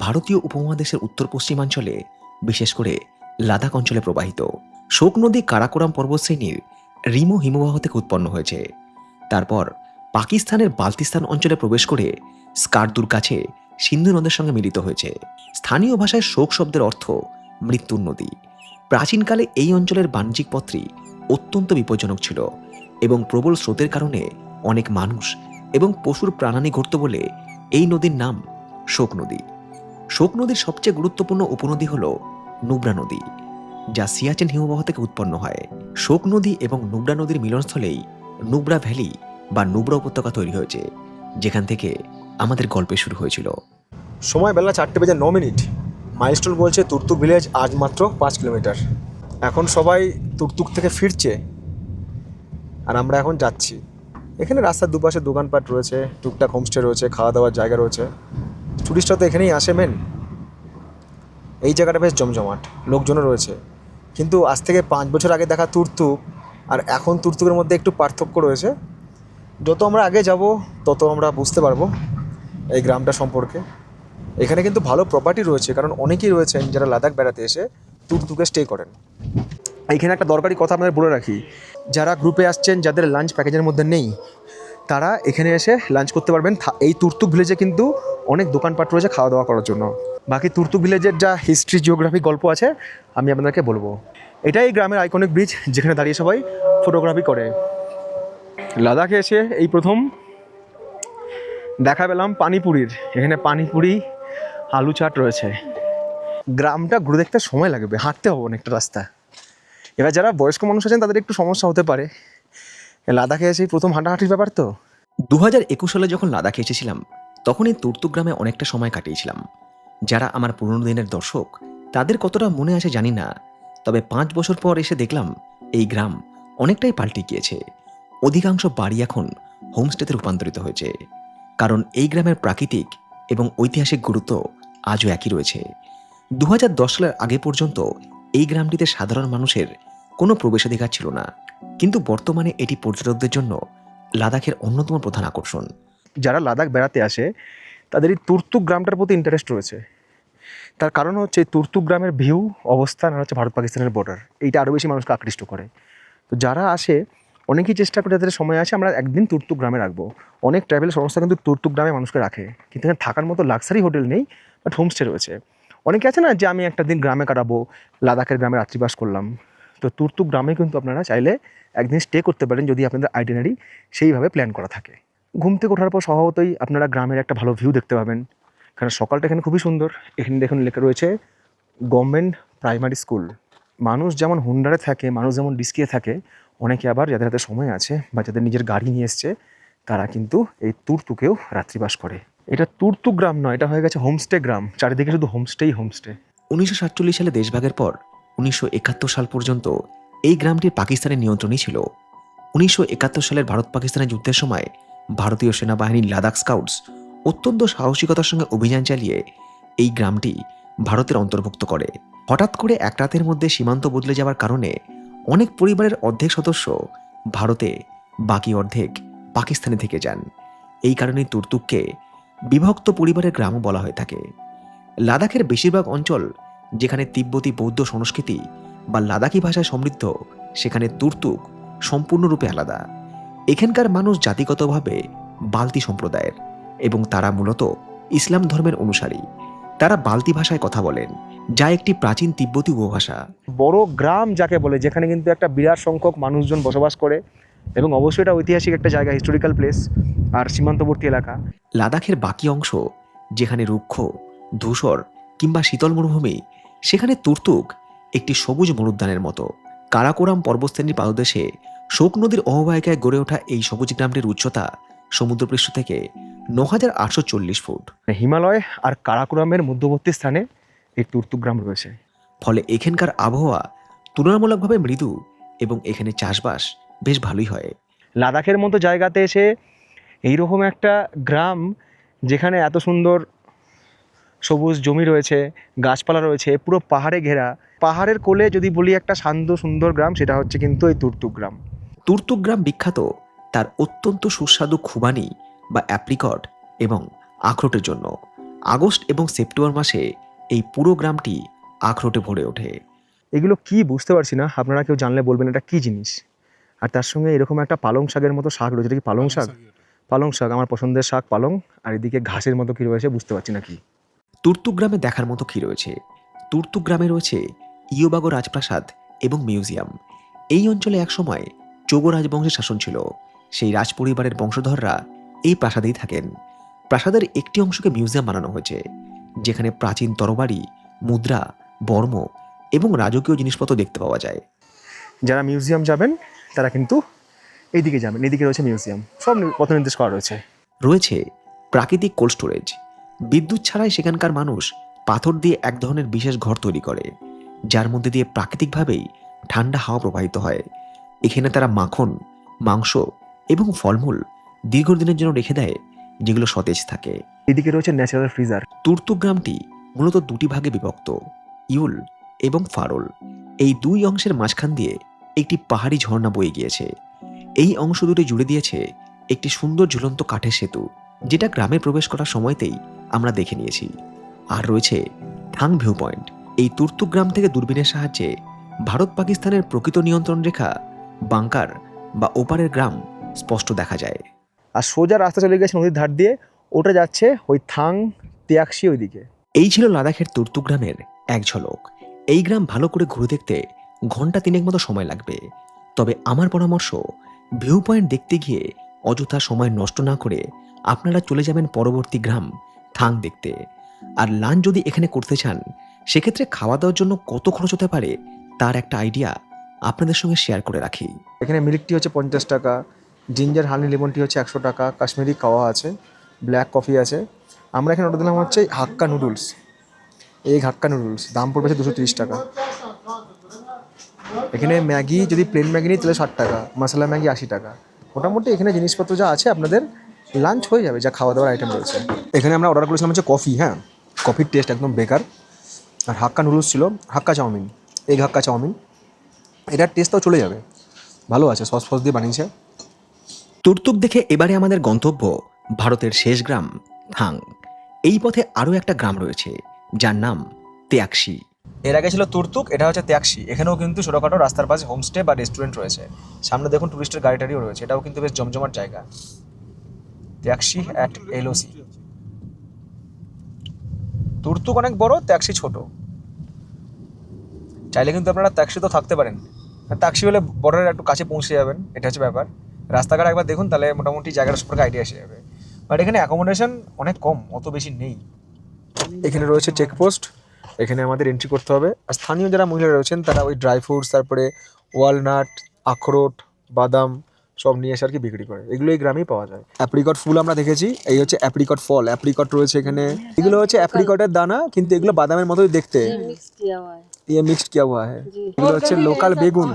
ভারতীয় উপমহাদেশের উত্তর পশ্চিমাঞ্চলে, বিশেষ করে লাদাখ অঞ্চলে প্রবাহিত। শোক নদী কারাকোরাম পর্বতশ্রেণীর রিমো হিমবাহ থেকে উৎপন্ন হয়েছে। তারপর পাকিস্তানের বাল্তিস্তান অঞ্চলে প্রবেশ করে স্কারদুর কাছে সিন্ধু নদের সঙ্গে মিলিত হয়েছে। স্থানীয় ভাষায় শোক শব্দের অর্থ মৃত্যুর নদী। প্রাচীনকালে এই অঞ্চলের বাণিজ্যিক পথটি অত্যন্ত বিপজ্জনক ছিল এবং প্রবল স্রোতের কারণে অনেক মানুষ এবং পশুর প্রাণহানি ঘটত বলে এই নদীর নাম শোক নদী। শোক নদীর সবচেয়ে গুরুত্বপূর্ণ উপনদী হল নুব্রা নদী, যা সিয়াচেন হিমবাহ থেকে উৎপন্ন হয়। শোক নদী এবং নুব্রা নদীর মিলনস্থলেই নুব্রা ভ্যালি বা নুব্রা উপত্যকা তৈরি হয়েছে, যেখান থেকে আমাদের গল্পে শুরু হয়েছিল। সময় বেলা 4:09। মাইলস্টোন বলছে তুর্তুক ভিলেজ আজ মাত্র 5 কিলোমিটার। এখন সবাই তুর্তুক থেকে ফিরছে আর আমরা এখন যাচ্ছি। এখানে রাস্তার দুপাশে দোকানপাট রয়েছে, টুকটাক হোমস্টে রয়েছে, খাওয়া দাওয়ার জায়গা রয়েছে। টুরিস্টরা তো এখানেই আসে মেন। এই জায়গাটা বেশ জমজমাট, লোকজনও রয়েছে। কিন্তু আজ থেকে 5 বছর আগে দেখা তুর্তুক আর এখন তুর্তুকের মধ্যে একটু পার্থক্য রয়েছে। যত আমরা আগে যাব তত আমরা বুঝতে পারবো এই গ্রামটা সম্পর্কে। এখানে কিন্তু ভালো প্রপার্টি রয়েছে, কারণ অনেকেই রয়েছেন যারা লাদাখ বেড়াতে এসে তুর্তুকে স্টে করেন। এইখানে একটা দরকারি কথা আপনাদের বলে রাখি, যারা গ্রুপে আসছেন, যাদের লাঞ্চ প্যাকেজের মধ্যে নেই, তারা এখানে এসে লাঞ্চ করতে পারবেন। এই তুর্তুক ভিলেজে কিন্তু অনেক দোকানপাট রয়েছে খাওয়া দাওয়া করার জন্য। বাকি তুর্তুক ভিলেজের যা হিস্ট্রি, জিওগ্রাফি গল্প আছে আমি আপনাদেরকে বলবো। এটাই এই গ্রামের আইকনিক ব্রিজ, যেখানে দাঁড়িয়ে সবাই ফটোগ্রাফি করে। লাদাখে এসে এই প্রথম দেখা পেলাম পানিপুরির। এখানে পানিপুরি, আলু চাট রয়েছে। গ্রামটা ঘুরে দেখতে সময় লাগবে, হাঁটতে হবে অনেকটা রাস্তা। এবার যারা বয়স্ক মানুষ আছেন তাদের একটু সমস্যা হতে পারে। লাদাখে এসে প্রথম হাঁটাহাঁটির ব্যাপার তো। 2021 সালে যখন লাদাখে এসেছিলাম, তখন এই তুর্তুক গ্রামে অনেকটা সময় কাটিয়েছিলাম। যারা আমার পুরনো দিনের দর্শক, তাদের কতটা মনে আসে জানি না, তবে 5 বছর পর এসে দেখলাম এই গ্রাম অনেকটাই পাল্টে গিয়েছে। অধিকাংশ বাড়ি এখন হোমস্টেতে রূপান্তরিত হয়েছে, কারণ এই গ্রামের প্রাকৃতিক এবং ঐতিহাসিক গুরুত্ব আজও একই রয়েছে। 2010 সালের আগে পর্যন্ত এই গ্রামটিতে সাধারণ মানুষের কোনো প্রবেশাধিকার ছিল না, কিন্তু বর্তমানে এটি পর্যটকদের জন্য লাদাখের অন্যতম প্রধান আকর্ষণ। যারা লাদাখ বেড়াতে আসে তাদের এই তুর্তুক গ্রামটার প্রতি ইন্টারেস্ট রয়েছে। তার কারণ হচ্ছে তুর্তুক গ্রামের ভিউ, অবস্থান আর হচ্ছে ভারত পাকিস্তানের বর্ডার। এইটা আরও বেশি মানুষকে আকৃষ্ট করে। তো যারা আসে অনেকেই চেষ্টা করে, যাদের সময় আসে আমরা একদিন তুর্তুক গ্রামে রাখবো। অনেক ট্রাভেল সংস্থা কিন্তু তুর্তুক গ্রামে মানুষকে রাখে, কিন্তু এখানে থাকার মতো লাক্সারি হোটেল নেই, বাট হোমস্টে রয়েছে। অনেকে আছে না যে আমি একটা দিন গ্রামে কাটাবো, লাদাখের গ্রামে রাত্রিবাস করলাম। তো তুর্তুক গ্রামে কিন্তু আপনারা চাইলে একদিন স্টে করতে পারেন, যদি আপনাদের আইটিনারি সেইভাবে প্ল্যান করা থাকে। ঘুম থেকে ওঠার পর স্বভাবতই আপনারা গ্রামের একটা ভালো ভিউ দেখতে পাবেন, কারণ সকালটা এখানে খুবই সুন্দর। এখানে দেখুন লেখা রয়েছে গভর্নমেন্ট প্রাইমারি স্কুল। মানুষ যেমন হুন্ডারে থাকে, মানুষ যেমন ডিস্কিয়ে থাকে, অনেকে আবার যাদের হাতে সময় আছে বা যাদের নিজের গাড়ি নিয়ে এসছে, তারা কিন্তু এই তুর্তুকেও রাত্রিবাস করে। এটা তুর্তুক গ্রাম নয়, এটা হয়ে গেছে হোমস্টে গ্রাম। চারিদিকে শুধু হোমস্টেই হোমস্টে। 1947 সালে দেশভাগের পর 1971 সাল পর্যন্ত এই গ্রামটির পাকিস্তানের নিয়ন্ত্রণই ছিল। 1971 সালের ভারত পাকিস্তানের যুদ্ধের সময় ভারতীয় সেনাবাহিনীর লাদাখ স্কাউটস অত্যন্ত সাহসিকতার সঙ্গে অভিযান চালিয়ে এই গ্রামটি ভারতের অন্তর্ভুক্ত করে। হঠাৎ করে এক রাতের মধ্যে সীমান্ত বদলে যাওয়ার কারণে অনেক পরিবারের অর্ধেক সদস্য ভারতে, বাকি অর্ধেক পাকিস্তানে থেকে যান। এই কারণে তুর্তুককে বিভক্ত পরিবারের গ্রামও বলা হয়ে থাকে। লাদাখের বেশিরভাগ অঞ্চল যেখানে তিব্বতী বৌদ্ধ সংস্কৃতি বা লাদাখি ভাষায় সমৃদ্ধ, সেখানে তুর্তুক সম্পূর্ণরূপে আলাদা। এখানকার মানুষ জাতিগতভাবে বালতি সম্প্রদায়ের এবং তারা মূলত ইসলাম ধর্মের অনুসারী। তারা বালতি ভাষায় কথা বলেন, যা একটি প্রাচীন তিব্বতী উপভাষা। বড় গ্রাম যাকে বলে, যেখানে কিন্তু একটা বিরাট সংখ্যক মানুষজন বসবাস করে এবং অবশ্যই এটা ঐতিহাসিক একটা জায়গা, হিস্টোরিক্যাল প্লেস আর সীমান্তবর্তী এলাকা। লাদাখের বাকি অংশ যেখানে রুক্ষ, ধূসর কিংবা শীতল মরুভূমি, সেখানে তুর্তুক একটি সবুজ মরুদ্যানের মতো। কারাকোরাম পর্বতশ্রেণীর পাদদেশে শোক নদীর অববাহিকায় গড়ে ওঠা এই সবুজ গ্রামটির উচ্চতা সমুদ্রপৃষ্ঠ থেকে 9,840 ফুট। হিমালয় আর কারাকোরামের মধ্যবর্তী স্থানে এই তুর্তুক গ্রাম রয়েছে। ফলে এখানকার আবহাওয়া তুলনামূলকভাবে মৃদু এবং এখানে চাষবাস বেশ ভালোই হয়। লাদাখের মতো জায়গাতে এসে এইরকম একটা গ্রাম, যেখানে এত সুন্দর সবুজ জমি রয়েছে, গাছপালা রয়েছে, পুরো পাহাড়ে ঘেরা, পাহাড়ের কোলে যদি বলি একটা শান্ত সুন্দর গ্রাম, সেটা হচ্ছে কিন্তু এই তুর্তুক গ্রাম। তুর্তুক গ্রাম বিখ্যাত তার অত্যন্ত সুস্বাদু খুবানি বা অ্যাপ্রিকট এবং আখরোটের জন্য। আগস্ট এবং সেপ্টেম্বর মাসে এই পুরো গ্রামটি আখরোটে ভরে ওঠে। এগুলো কি বুঝতে পারছি না, আপনারা কেউ জানলে বলবেন এটা কি জিনিস। আর তার সঙ্গে এরকম একটা পালং শাকের মতো শাক রয়েছে, এটা কি পালং শাক? পালং শাক আমার পছন্দের শাক, পালং। আর এদিকে ঘাসের মতো কি রয়েছে বুঝতে পারছি না কি। তুর্তুক গ্রামে দেখার মতো কি রয়েছে? তুর্তুক গ্রামে রয়েছে ইয়োবাগো রাজপ্রাসাদ এবং মিউজিয়াম। এই অঞ্চলে একসময় চোগো রাজবংশের শাসন ছিল। সেই রাজপরিবারের বংশধররা এই প্রাসাদেই থাকেন। প্রাসাদের একটি অংশকে মিউজিয়াম বানানো হয়েছে, যেখানে প্রাচীন তরবারি, মুদ্রা, বর্ম এবং রাজকীয় জিনিসপত্র দেখতে পাওয়া যায়। যারা মিউজিয়াম যাবেন তারা কিন্তু এইদিকে যাবেন, এদিকে রয়েছে মিউজিয়াম, সব পথ নির্দেশ করা রয়েছে। রয়েছে প্রাকৃতিক কোল্ড স্টোরেজ। বিদ্যুৎ ছাড়াই সেখানকার মানুষ পাথর দিয়ে এক ধরনের বিশেষ ঘর তৈরি করে, যার মধ্যে দিয়ে প্রাকৃতিকভাবেই ঠান্ডা হাওয়া প্রবাহিত হয়। এখানে তারা মাখন, মাংস এবং ফলমূল দীর্ঘদিনের জন্য রেখে দেয়, যেগুলো সতেজ থাকে। এদিকে রয়েছে ন্যাচারাল ফ্রিজার। তুর্তুক গ্রামটি মূলত দুটি ভাগে বিভক্ত, ইউল এবং ফারোল। এই দুই অংশের মাঝখান দিয়ে একটি পাহাড়ি ঝর্ণা বয়ে গিয়েছে। এই অংশ দুটি জুড়ে দিয়েছে একটি সুন্দর ঝুলন্ত কাঠের সেতু, যেটা গ্রামে প্রবেশ করার সময়তেই আমরা দেখে নিয়েছি। আর রয়েছে থাং ভিউ পয়েন্ট। এই তুর্তুক গ্রাম থেকে দূরবীনের সাহায্যে ভারত পাকিস্তানের প্রকৃত নিয়ন্ত্রণ রেখা, বাংকার বা ওপারের গ্রাম স্পষ্ট দেখা যায়। আর সোজা রাস্তা চলে গেছে নদীর ধার দিয়ে, ওটা যাচ্ছে ওই থাং তিয়াকসি ওইদিকে। এই ছিল লাদাখের তুর্তুক গ্রামের এক ঝলক। এই গ্রাম ভালো করে ঘুরে দেখতে ঘন্টা 3 মতো সময় লাগবে। তবে আমার পরামর্শ, ভিউ পয়েন্ট দেখতে গিয়ে অযথা সময় নষ্ট না করে আপনারা চলে যাবেন পরবর্তী গ্রাম থাং দেখতে। আর লাঞ্চ যদি এখানে করতে চান, সেক্ষেত্রে খাওয়া দাওয়ার জন্য কত খরচ হতে পারে তার একটা আইডিয়া আপনাদের সঙ্গে শেয়ার করে রাখি। এখানে মিল্ক টি হচ্ছে 50 টাকা, জিঞ্জার হানি লেমন টি হচ্ছে 100 টাকা, কাশ্মীরি কাওয়া আছে, ব্ল্যাক কফি আছে। আমরা এখানে অর্ডার দিলাম হচ্ছে হাক্কা নুডলস। এই হাক্কা নুডলস দাম পড়বে 230 টাকা। এখানে ম্যাগি যদি প্লেন ম্যাগি নিই তাহলে 60 টাকা, মশলা ম্যাগি 80 টাকা। মোটামুটি এখানে জিনিসপত্র যা আছে আপনাদের লাঞ্চ হয়ে যাবে, যা খাওয়া দাওয়ার আইটেম রয়েছে। এখানে আমরা অর্ডার করেছিলাম হচ্ছে কফি, হ্যাঁ, কফির টেস্ট একদম বেকার। আর হাক্কা নুডলস ছিল, হাক্কা চাউমিন, এগ হাক্কা চাউমিন, এটার টেস্টটাও চলে যাবে, ভালো আছে, সস ফস দিয়ে বানিয়েছে। তুর্তুক দেখে এবারে আমাদের গন্তব্য ভারতের শেষ গ্রাম থাং। এই পথে আরও একটা গ্রাম রয়েছে, যার নাম তিয়াকসি। এর আগে ছিল তুর্তুক, এটা হচ্ছে ত্যাকসি। এখানেও কিন্তু ছোটোখাটো রাস্তার পাশে হোমস্টে বা রেস্টুরেন্ট রয়েছে। সামনে দেখুন টুরিস্টের গাড়ি টাড়িও রয়েছে, এটাও কিন্তু বেশ জমজমাট জায়গা। ত্যাকসি অ্যাট এলওসি। তুর্তুক অনেক বড়, ত্যাকসি ছোট। চাইলে কিন্তু আপনারা ত্যাকসিতেও থাকতে পারেন, ট্যাক্সি হলে বর্ডারের একটু কাছে পৌঁছে যাবেন, এটা হচ্ছে ব্যাপার। রাস্তাঘাট একবার দেখুন, তাহলে মোটামুটি জায়গাটা সম্পর্কে আইডিয়া এসে যাবে। বাট এখানে অ্যাকোমোডেশন অনেক কম, অত বেশি নেই। এখানে রয়েছে চেকপোস্ট, এখানে আমাদের এন্ট্রি করতে হবে। আর স্থানীয় যারা মহিলা রয়েছেন তারা ওই ড্রাই ফ্রুটস, তারপরে ওয়ালনাট, আখরোট, বাদাম সব নিয়ে এসে আর কি বিক্রি করে, এগুলো এই গ্রামেই পাওয়া যায়। অ্যাপ্রিকট ফুল আমরা দেখেছি, এই হচ্ছে অ্যাপ্রিকট ফল, অ্যাপ্রিকট রয়েছে এখানে। এগুলো হচ্ছে অ্যাপ্রিকটের দানা, কিন্তু এগুলো বাদামের মতোই দেখতে। ये मिक्स किया हुआ है। এগুলো হচ্ছে লোকাল বেগুন,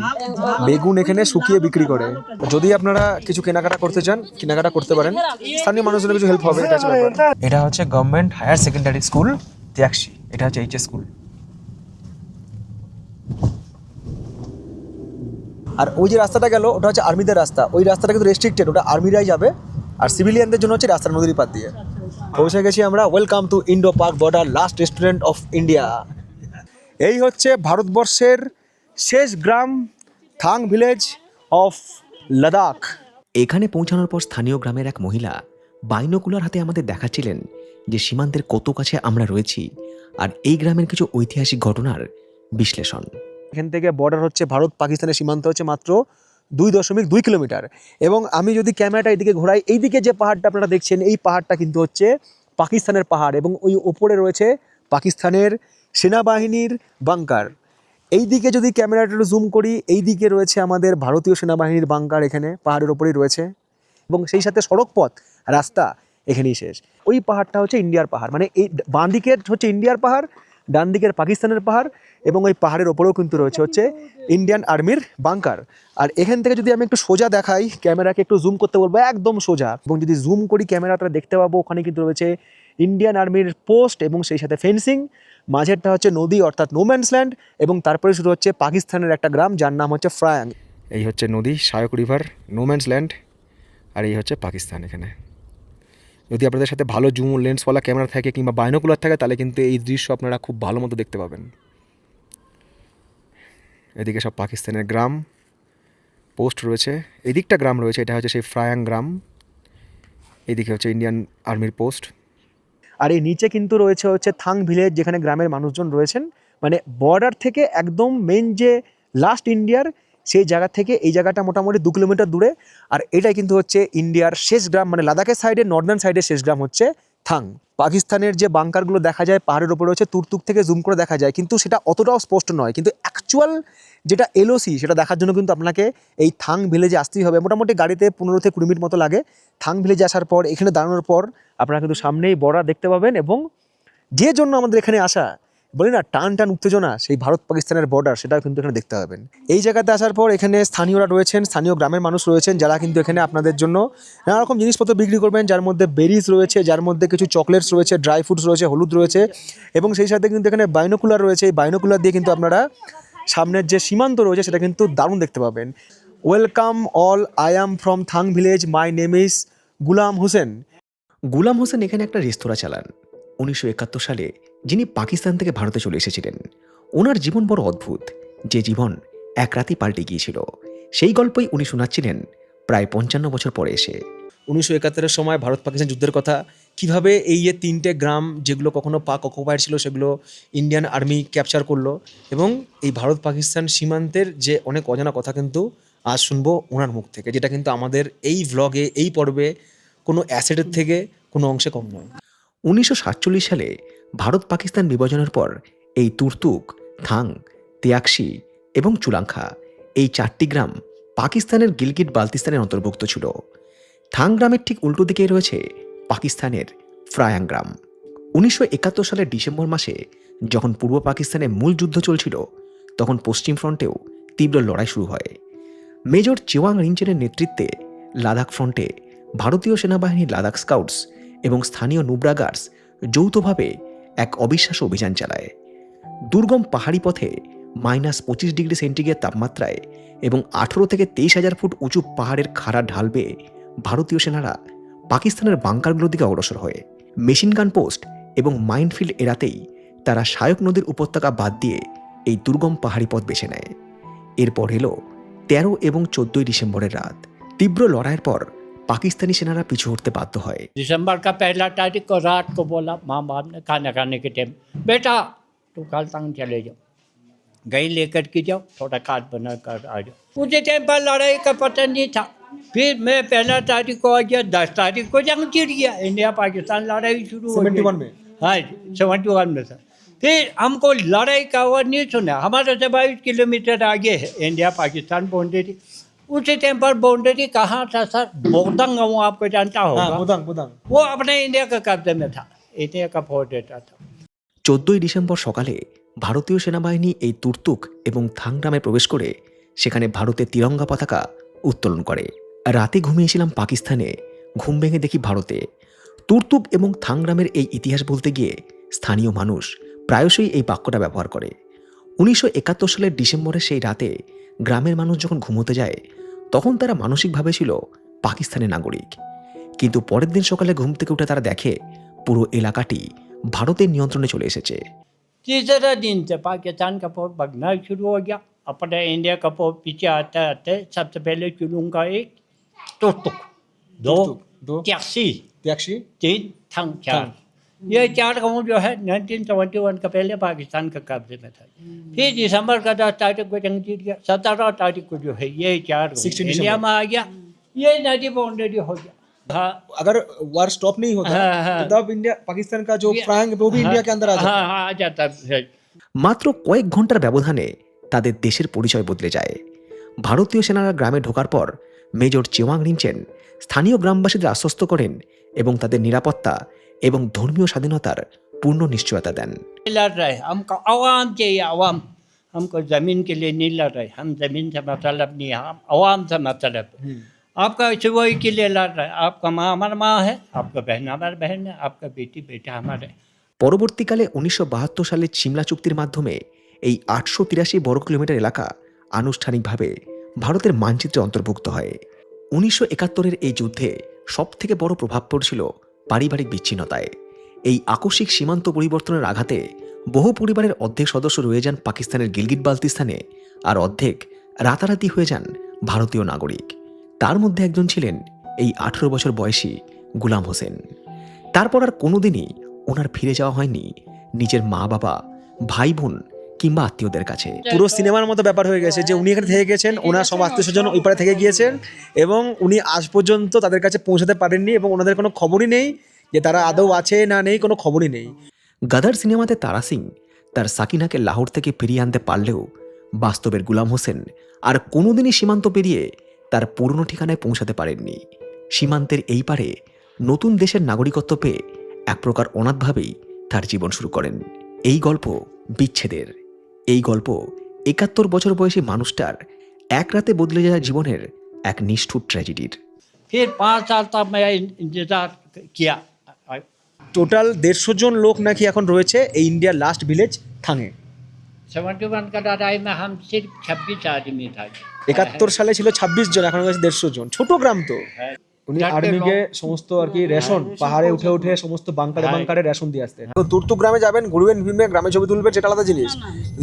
বেগুন এখানে শুকিয়ে বিক্রি করে। যদি আপনারা কিছু কেনাকাটা করতে চান, কেনাকাটা করতে পারেন, স্থানীয় মানুষদের কিছু হেল্প হবে, এটা হচ্ছে ব্যাপার। এটা হচ্ছে গভর্নমেন্ট হায়ার সেকেন্ডারি স্কুল ত্যাগসি, এটা হচ্ছে এইচএস স্কুল। আর ওই যে রাস্তাটা গেল ওটা হচ্ছে আর্মিদের রাস্তা, ওই রাস্তাটা কিন্তু রেস্ট্রিক্টেড, ওটা আর্মিরাই যাবে, আর সিভিলিয়ানদের জন্য হচ্ছে রাস্তার নদীর পাত দিয়ে। পৌঁছে গেছি আমরা, welcome to Indo park border, last restaurant of India. এই হচ্ছে ভারতবর্ষের শেষ গ্রাম, থাং ভিলেজ অফ লাদাখ। এখানে পৌঁছানোর পর স্থানীয় গ্রামের এক মহিলা বাইনোকুলার হাতে আমাদের দেখাচ্ছিলেন যে সীমান্তের কত কাছে আমরা রয়েছি, আর এই গ্রামের কিছু ঐতিহাসিক ঘটনার বিশ্লেষণ। এখান থেকে বর্ডার হচ্ছে ভারত পাকিস্তানের সীমান্ত হচ্ছে মাত্র 2.2 কিলোমিটার। এবং আমি যদি ক্যামেরাটা এইদিকে ঘোরাই, এইদিকে যে পাহাড়টা আপনারা দেখছেন, এই পাহাড়টা কিন্তু হচ্ছে পাকিস্তানের পাহাড়, এবং ওই ওপরে রয়েছে পাকিস্তানের সেনাবাহিনীর বাংকার। এই দিকে যদি ক্যামেরাটা জুম করি, এই দিকে রয়েছে আমাদের ভারতীয় সেনাবাহিনীর বাংকার, এখানে পাহাড়ের ওপরেই রয়েছে, এবং সেই সাথে সড়ক পথ, রাস্তা এখানেই শেষ। ওই পাহাড়টা হচ্ছে ইন্ডিয়ার পাহাড়, মানে এই বাঁ দিকের হচ্ছে ইন্ডিয়ার পাহাড়, ডান দিকের পাকিস্তানের পাহাড়, এবং ওই পাহাড়ের ওপরেও কিন্তু রয়েছে হচ্ছে ইন্ডিয়ান আর্মির বাংকার। আর এখান থেকে যদি আমি একটু সোজা দেখাই, ক্যামেরাকে একটু জুম করতে বলবো, একদম সোজা, এবং যদি জুম করি ক্যামেরাটা দেখতে পাবো ওখানে কিন্তু রয়েছে ইন্ডিয়ান আর্মির পোস্ট এবং সেই সাথে ফেন্সিং। মাঝেরটা হচ্ছে নদী অর্থাৎ নোম্যান্স ল্যান্ড, এবং তারপরে শুরু হচ্ছে পাকিস্তানের একটা গ্রাম যার নাম হচ্ছে ফ্রায়াং। এই হচ্ছে নদী শায়ক রিভার, নোম্যান্স ল্যান্ড, আর এই হচ্ছে পাকিস্তান। এখানে যদি আপনাদের সাথে ভালো জুম লেন্সওয়ালা ক্যামেরা থাকে কিংবা বাইনোকুলার থাকে, তাহলে কিন্তু এই দৃশ্য আপনারা খুব ভালো মতো দেখতে পাবেন। এদিকে সব পাকিস্তানের গ্রাম পোস্ট রয়েছে, এদিকটা গ্রাম রয়েছে, এটা হচ্ছে সেই ফ্রায়াং গ্রাম, এদিকে হচ্ছে ইন্ডিয়ান আর্মির পোস্ট। আর এই নিচে কিন্তু রয়েছে হচ্ছে থাং ভিলেজ, যেখানে গ্রামের মানুষজন রয়েছেন, মানে বর্ডার থেকে একদম মেন যে লাস্ট ইন্ডিয়ার, সেই জায়গা থেকে এই জায়গাটা মোটামুটি 2 কিলোমিটার দূরে। আর এটাই কিন্তু হচ্ছে ইন্ডিয়ার শেষ গ্রাম, মানে লাদাখের সাইডে, নর্দার্ন সাইডের শেষ গ্রাম হচ্ছে থাং। পাকিস্তানের যে বাংকারগুলো দেখা যায় পাহাড়ের উপরে হচ্ছে, তুরতুক থেকে জুম করে দেখা যায়, কিন্তু সেটা অতটাও স্পষ্ট নয়, কিন্তু অ্যাকচুয়াল যেটা এলওসি সেটা দেখার জন্য কিন্তু আপনাকে এই থাং ভিলেজে আসতেই হবে। মোটামুটি গাড়িতে 15 থেকে 20 মিনিট মতো লাগে। থাং ভিলেজে আসার পর, এখানে দাঁড়ানোর পর আপনারা কিন্তু সামনেই বর্ডার দেখতে পাবেন, এবং যে জন্য আমাদের এখানে আসা, বলি না টান টান উত্তেজনা, সেই ভারত পাকিস্তানের বর্ডার, সেটাও কিন্তু এখানে দেখতে পাবেন। এই জায়গাতে আসার পর এখানে স্থানীয়রা রয়েছেন, স্থানীয় গ্রামের মানুষ রয়েছেন, যারা কিন্তু এখানে আপনাদের জন্য নানা রকম জিনিসপত্র বিক্রি করবেন, যার মধ্যে বেরিজ রয়েছে, যার মধ্যে কিছু চকলেটস রয়েছে, ড্রাই ফ্রুটস রয়েছে, হলুদ রয়েছে, এবং সেই সাথে কিন্তু এখানে বাইনোকুলার রয়েছে। এই বাইনোকুলার দিয়ে কিন্তু আপনারা সামনের যে সীমান্ত রয়েছে সেটা কিন্তু দারুণ দেখতে পাবেন। Welcome all, I am from Thang village, my name is Ghulam Hussain. Ghulam Hussain এখানে একটা রেস্তোরাঁ চালান। 1971 সালে যিনি পাকিস্তান থেকে ভারতে চলে এসেছিলেন। ওনার জীবন বড় অদ্ভুত, যে জীবন এক রাতেই পাল্টে গিয়েছিল। সেই গল্পই উনি শোনাচ্ছিলেন প্রায় 55 বছর পরে এসে। 1971-এর সময় ভারত পাকিস্তান যুদ্ধের কথা, কিভাবে এই যে 3টে গ্রাম যেগুলো কখনো পাক অকুপায়ার ছিল, সেগুলো ইন্ডিয়ান আর্মি ক্যাপচার করলো, এবং এই ভারত পাকিস্তান সীমান্তের যে অনেক অজানা কথা কিন্তু আজ শুনবো ওনার মুখ থেকে, যেটা কিন্তু আমাদের এই ভ্লগে, এই পর্বে কোনো অ্যাসেটের থেকে কোনো অংশে কম নয়। 1947 সালে ভারত পাকিস্তান বিভাজনের পর এই তুর্তুক, থাং, তিয়াকসি এবং চুলাংখা, এই 4টি গ্রাম পাকিস্তানের গিলগিট বালতিস্তানের অন্তর্ভুক্ত ছিল। থাং গ্রামের ঠিক উল্টো দিকেই রয়েছে পাকিস্তানের ফ্রায়াং গ্রাম। 1971 সালের ডিসেম্বর মাসে যখন পূর্ব পাকিস্তানে মূল যুদ্ধ চলছিল, তখন পশ্চিম ফ্রন্টেও তীব্র লড়াই শুরু হয়। মেজর চেওয়াং রিঞ্চেনের নেতৃত্বে লাদাখ ফ্রন্টে ভারতীয় সেনাবাহিনীর লাদাখ স্কাউটস এবং স্থানীয় নুব্রা গার্ডস যৌথভাবে এক অবিশ্বাস্য অভিযান চালায়। দুর্গম পাহাড়ি পথে -25 ডিগ্রি সেন্টিগ্রেড তাপমাত্রায় এবং 18 থেকে 23,000 ফুট উঁচু পাহাড়ের খাড়া ঢাল বেয়ে ভারতীয় সেনারা পাকিস্তানের বাংকারগুলোর দিকে অগ্রসর হয়। মেশিন গান পোস্ট এবং মাইনফিল্ড এড়াতেই তারা শায়ক নদীর উপত্যকা বাদ দিয়ে এই দুর্গম পাহাড়ি পথ বেছে নেয়। এরপর এলো 13 এবং 14 ডিসেম্বরের রাত। তীব্র লড়াইয়ের পর पाकिस्तानी सेनारा पीछे हटते बाध्य है। दिसंबर का पहला तारीख को रात को बोला माँ बाप ने खाना खाने के टाइम, बेटा तो कालतांग चले जाओ, गई लेकर के जाओ, थोड़ा कार्ड बना कर आ जाओ। मुझे टाइम पर लड़ाई का पता नहीं था। फिर मैं पहला तारीख को आ गया, 10 तारीख को जंग छिड़ गया, इंडिया पाकिस्तान लड़ाई शुरू हो गई 71 में। हाँ 71 में था। फिर हमको लड़ाई का आवाज़ नहीं सुना। हमारे से 22 किलोमीटर आगे है इंडिया पाकिस्तान बाउंड्री। उसी टाइम पर बाउंड्री कहाँ था सर, बोगदंग गाँव आपको जानता होगा, বুদাং वो अपने इंडिया के कब्जे में था, इंडिया का फोर्ट देता था। 14ই ডিসেম্বর সকালে ভারতীয় সেনাবাহিনী এই তুর্তুক এবং থাংগ্রামে প্রবেশ করে সেখানে ভারতের তিরঙ্গা পতাকা উত্তোলন করে। রাতে ঘুমিয়েছিলাম পাকিস্তানে, ঘুম ভেঙে দেখি ভারতে। তুর্তুক এবং থাংগ্রামের এই ইতিহাস বলতে গিয়ে স্থানীয় মানুষ প্রায়শই এই বাক্যটা ব্যবহার করে। 1971 সালের ডিসেম্বরের সেই রাতে গ্রামের মানুষ যখন ঘুমোতে যায় তখন তারা মানসিকভাবে ছিল পাকিস্তানের নাগরিক, কিন্তু পরের দিন সকালে ঘুম থেকে উঠে তারা দেখে পুরো এলাকাটি ভারতের নিয়ন্ত্রণে চলে এসেছে। तीसरा दिन से पाकिस्तान का फौज भगना शुरू हो गया, अपने इंडिया का फौज पीछे आते आते सबसे पहले चुनूंगा एक तुर्तुक, दो দো टैक्सी, 83 तीन थंग, चार। ये चार गाँव जो है 1971 का पहले पाकिस्तान के कब्जे में था। फिर दिसंबर का 10 तारीख को जंग जीत गया, 17 तारीख को जो है ये चार गाँव 16 इंडिया में आ गया, ये नदी बाउंड्री हो गया। हाँ अगर वार स्टॉप नहीं होता हाँ, हाँ। तो तब इंडिया पाकिस्तान का जो फ्लैग है वो भी इंडिया के अंदर आ जाता। हाँ हाँ आ जाता है। মাত্র কয়েক ঘন্টার ব্যবধানে তাদের দেশের পরিচয় বদলে যায়। ভারতীয় সেনারা গ্রামে ঢোকার পর মেজর চেওয়াং রিমচেন স্থানীয় গ্রামবাসীদের আশ্বস্ত করেন এবং তাদের নিরাপত্তা এবং ধর্মীয় স্বাধীনতার পূর্ণ নিশ্চয়তা দেন। लड़ रहे हमको आवाम चाहिए, आवाम हमको ज़मीन के लिए नहीं लड़ रहे, हम ज़मीन से मतलब नहीं है, हम आवाम से मतलब है। आपका वही के लिए लड़ रहे, आपका माँ हमारा माँ है, आपका बहन हमारा बहन है, आपका बेटी बेटा हमारे। পরবর্তীকালে 1972 সালে সিমলা চুক্তির মাধ্যমে এই 883 বর্গ কিলোমিটার এলাকা আনুষ্ঠানিকভাবে ভারতের মানচিত্রে অন্তর্ভুক্ত হয়। 1971-এর এই যুদ্ধে সবথেকে বড় প্রভাব পড়ছিল পারিবারিক বিচ্ছিন্নতায়। এই আকস্মিক সীমান্ত পরিবর্তনের আঘাতে বহু পরিবারের অর্ধেক সদস্য রয়ে যান পাকিস্তানের গিলগিট বালতিস্তানে, আর অর্ধেক রাতারাতি হয়ে যান ভারতীয় নাগরিক। তার মধ্যে একজন ছিলেন এই 18 বছর বয়সী গুলাম হোসেন। তারপর আর কোনোদিনই ওনার ফিরে যাওয়া হয়নি নিজের মা বাবা, ভাই বোন কিংবা আত্মীয়দের কাছে। পুরো সিনেমার মতো ব্যাপার হয়ে গেছে যে উনি এখানে থেকে গেছেন, ওনার সব আত্মীয় স্বজন ওই পারে থেকে গিয়েছেন এবং উনি আজ পর্যন্ত তাদের কাছে পৌঁছাতে পারেননি এবং ওনাদের কোনো খবরই নেই যে তারা আদৌ আছে না নেই, কোনো খবরই নেই। গাদার সিনেমাতে তারা সিং তার সাকিনাকে লাহোর থেকে ফিরিয়ে আনতে পারলেও বাস্তবের গুলাম হোসেন আর কোনোদিনই সীমান্ত পেরিয়ে তার পুরনো ঠিকানায় পৌঁছাতে পারেননি। সীমান্তের এই পারে নতুন দেশের নাগরিকত্ব পেয়ে এক প্রকার অনাথভাবেই তার জীবন শুরু করেন। এই গল্প বিচ্ছেদের, এই গল্প 71 বছর বয়সী মানুষটার এক রাতে বদলে যাওয়া জীবনের এক নিষ্ঠুর ট্র্যাজেডির। फिर 5 साल तक मैं इंतज़ार किया। টোটাল 150 জন লোক নাকি এখন রয়েছে এই ইন্ডিয়ার লাস্ট ভিলেজ থাঙে। 71 का लड़ाई में हम सिर्फ 26 आदमी था। 71 সালে ছিল 26 জন, এখন হয়েছে 150 জন। ছোট গ্রাম তো। উনি আর্মিকে সমস্ত আর কি রেশন পাহাড়ে উঠে উঠে সমস্ত বাংকারে বাংকারে রেশন দিয়ে আসতেন। তো তুর্তুক গ্রামে যাবেন, ঘুরবেন ফিরবেন, গ্রামে ছবি তুলবেন, সেটা আলাদা জিনিস।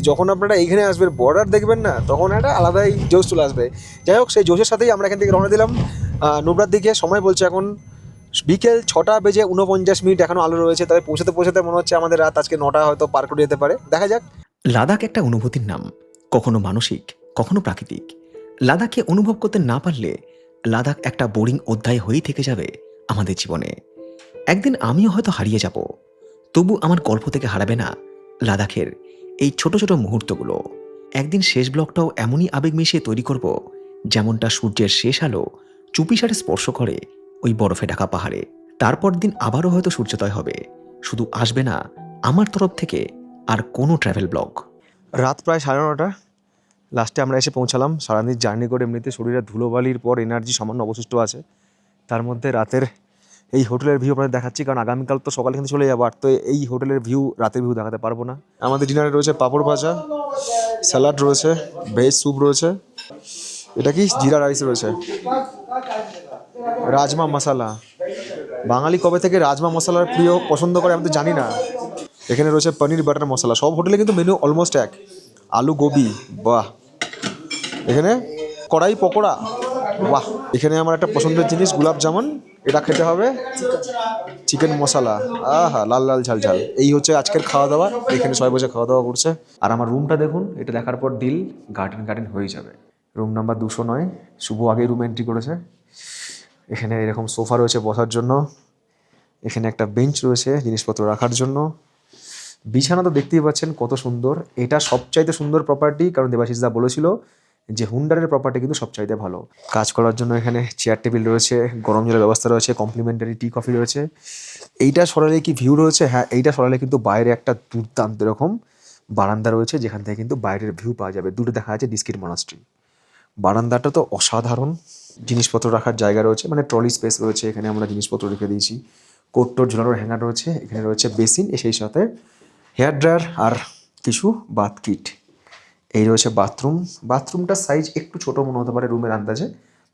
যখন আপনারা এখানে আসবেন, বর্ডার দেখবেন না, তখন একটা আলাদাই জোশ চলে আসবে। যাই হোক, সেই জোশের সাথেই আমরা এখান থেকে রওনা দিলাম নুব্রার দিকে। সময় বলছে এখন বিকেল 6টা বেজে 49 মিনিট, এখনো আলো রয়েছে। তবে পৌঁছাতে পৌঁছাতে মনে হচ্ছে আমাদের রাত আজকে 9টা হয়তো পার করে যেতে পারে, দেখা যাক। লাদাখ একটা অনুভূতির নাম, কখনো মানসিক কখনো প্রাকৃতিক। লাদাখকে অনুভব করতে না পারলে লাদাখ একটা বোরিং অধ্যায় হয়েই থেকে যাবে আমাদের জীবনে। একদিন আমিও হয়তো হারিয়ে যাব, তবু আমার গল্প থেকে হারাবে না লাদাখের এই ছোট ছোট মুহূর্তগুলো। একদিন শেষ ব্লগটাও এমনই আবেগ মিশিয়ে তৈরি করব, যেমনটা সূর্যের শেষ আলো চুপিসারে স্পর্শ করে ওই বরফে ঢাকা পাহাড়ে। তারপর দিন আবারও হয়তো সূর্যোদয় হবে, শুধু আসবে না আমার তরফ থেকে আর কোনো ট্রাভেল ব্লগ। রাত প্রায় 9:30, লাস্টে আমরা এসে পৌঁছালাম। সারাদিন জার্নি করে এমনিতে শরীরে ধুলোবালির পর এনার্জি সামান্য অবশিষ্ট আছে। তার মধ্যে রাতের এই হোটেলের ভিউ আপনাদের দেখাচ্ছি, কারণ আগামীকাল তো সকালে কিন্তু চলে যাবো, আর তো এই হোটেলের ভিউ রাতের ভিউ দেখাতে পারবো না। আমাদের ডিনারে রয়েছে পাঁপড় ভাজা, স্যালাড রয়েছে, ভেজ স্যুপ রয়েছে, এটা কি জিরা রাইস রয়েছে, রাজমা মশলা। বাঙালি কবে থেকে রাজমা মশলার প্রিয় পছন্দ করে আমি তো জানি না। এখানে রয়েছে পনির বাটার মশলা। সব হোটেলে কিন্তু মেনু অলমোস্ট এক। আলু গোবি, বাহ। এখানে কড়াই পকোড়া, বাহ। এখানে আমার একটা পছন্দের জিনিস গুলাব জামুন, এটা খেতে হবে, চিকেন মশলা, আহা লাল লাল ঝাল ঝাল। এই হচ্ছে আজকের খাওয়া দাওয়া। এখানে সবাই বসে খাওয়া দাওয়া করছে। আর আমার রুমটা দেখুন, এটা দেখার পর দিল গার্ডেন হয়ে যাবে। রুম নাম্বার 209, শুভ আগেই রুম এন্ট্রি করেছে। এখানে এরকম সোফা রয়েছে বসার জন্য, এখানে একটা বেঞ্চ রয়েছে জিনিসপত্র রাখার জন্য। বিছানা তো দেখতেই পাচ্ছেন কত সুন্দর। এটা সবচাইতে সুন্দর প্রপার্টি, কারণ দেবাশিস দা বলেছিল যে হুন্ডারের প্রপার্টি কিন্তু সবচাইতে ভালো। কাজ করার জন্য এখানে চেয়ার টেবিল রয়েছে, গরম জলের ব্যবস্থা রয়েছে, কমপ্লিমেন্টারি টি কফি রয়েছে। এইটা সরালে কি ভিউ রয়েছে, হ্যাঁ এইটা সরালে কিন্তু বাইরে একটা দুর্দান্ত এরকম বারান্দা রয়েছে, যেখান থেকে কিন্তু বাইরের ভিউ পাওয়া যাবে। দূরে দেখা যাচ্ছে ডিস্কিট মনাস্ট্রি। বারান্দাটা তো অসাধারণ, জিনিসপত্র রাখার জায়গা রয়েছে, মানে ট্রলি স্পেস রয়েছে, এখানে আমরা জিনিসপত্র রেখে দিয়েছি। কোট টোট ঝোলানোর হ্যাঙ্গার রয়েছে, এখানে রয়েছে বেসিন, সেই সাথে হেয়ার ড্রায়ার আর কিছু বাথ কিট। এই রয়েছে বাথরুম। বাথরুমটার সাইজ একটু ছোটো মনে হতে পারে রুমের আন্দাজে,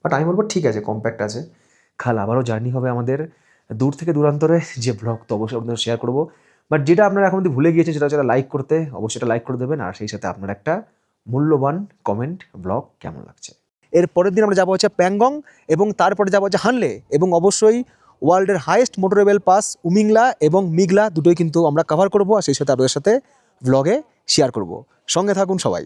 বাট আমি বলবো ঠিক আছে, কম্প্যাক্ট আছে। কাল আবারও জার্নি হবে আমাদের দূর থেকে দূরান্তরে, যে ব্লগ তো অবশ্যই আপনাদের শেয়ার করবো। বাট যেটা আপনারা এখন অব্দি ভুলে গিয়েছেন সেটা হচ্ছে লাইক করতে, অবশ্যই এটা লাইক করে দেবেন, আর সেই সাথে আপনার একটা মূল্যবান কমেন্ট ব্লগ কেমন লাগছে। এর পরের দিন আমরা যাবো হচ্ছে প্যাংগং, এবং তারপরে যাবো হচ্ছে হানলে, এবং অবশ্যই ওয়ার্ল্ডের হাইয়েস্ট মোটরেবল পাস উমিংলা এবং মিগলা দুটোই কিন্তু আমরা কভার করবো, আর সেই সাথে আপনাদের সাথে ব্লগে শেয়ার করব। সঙ্গে থাকুন সবাই।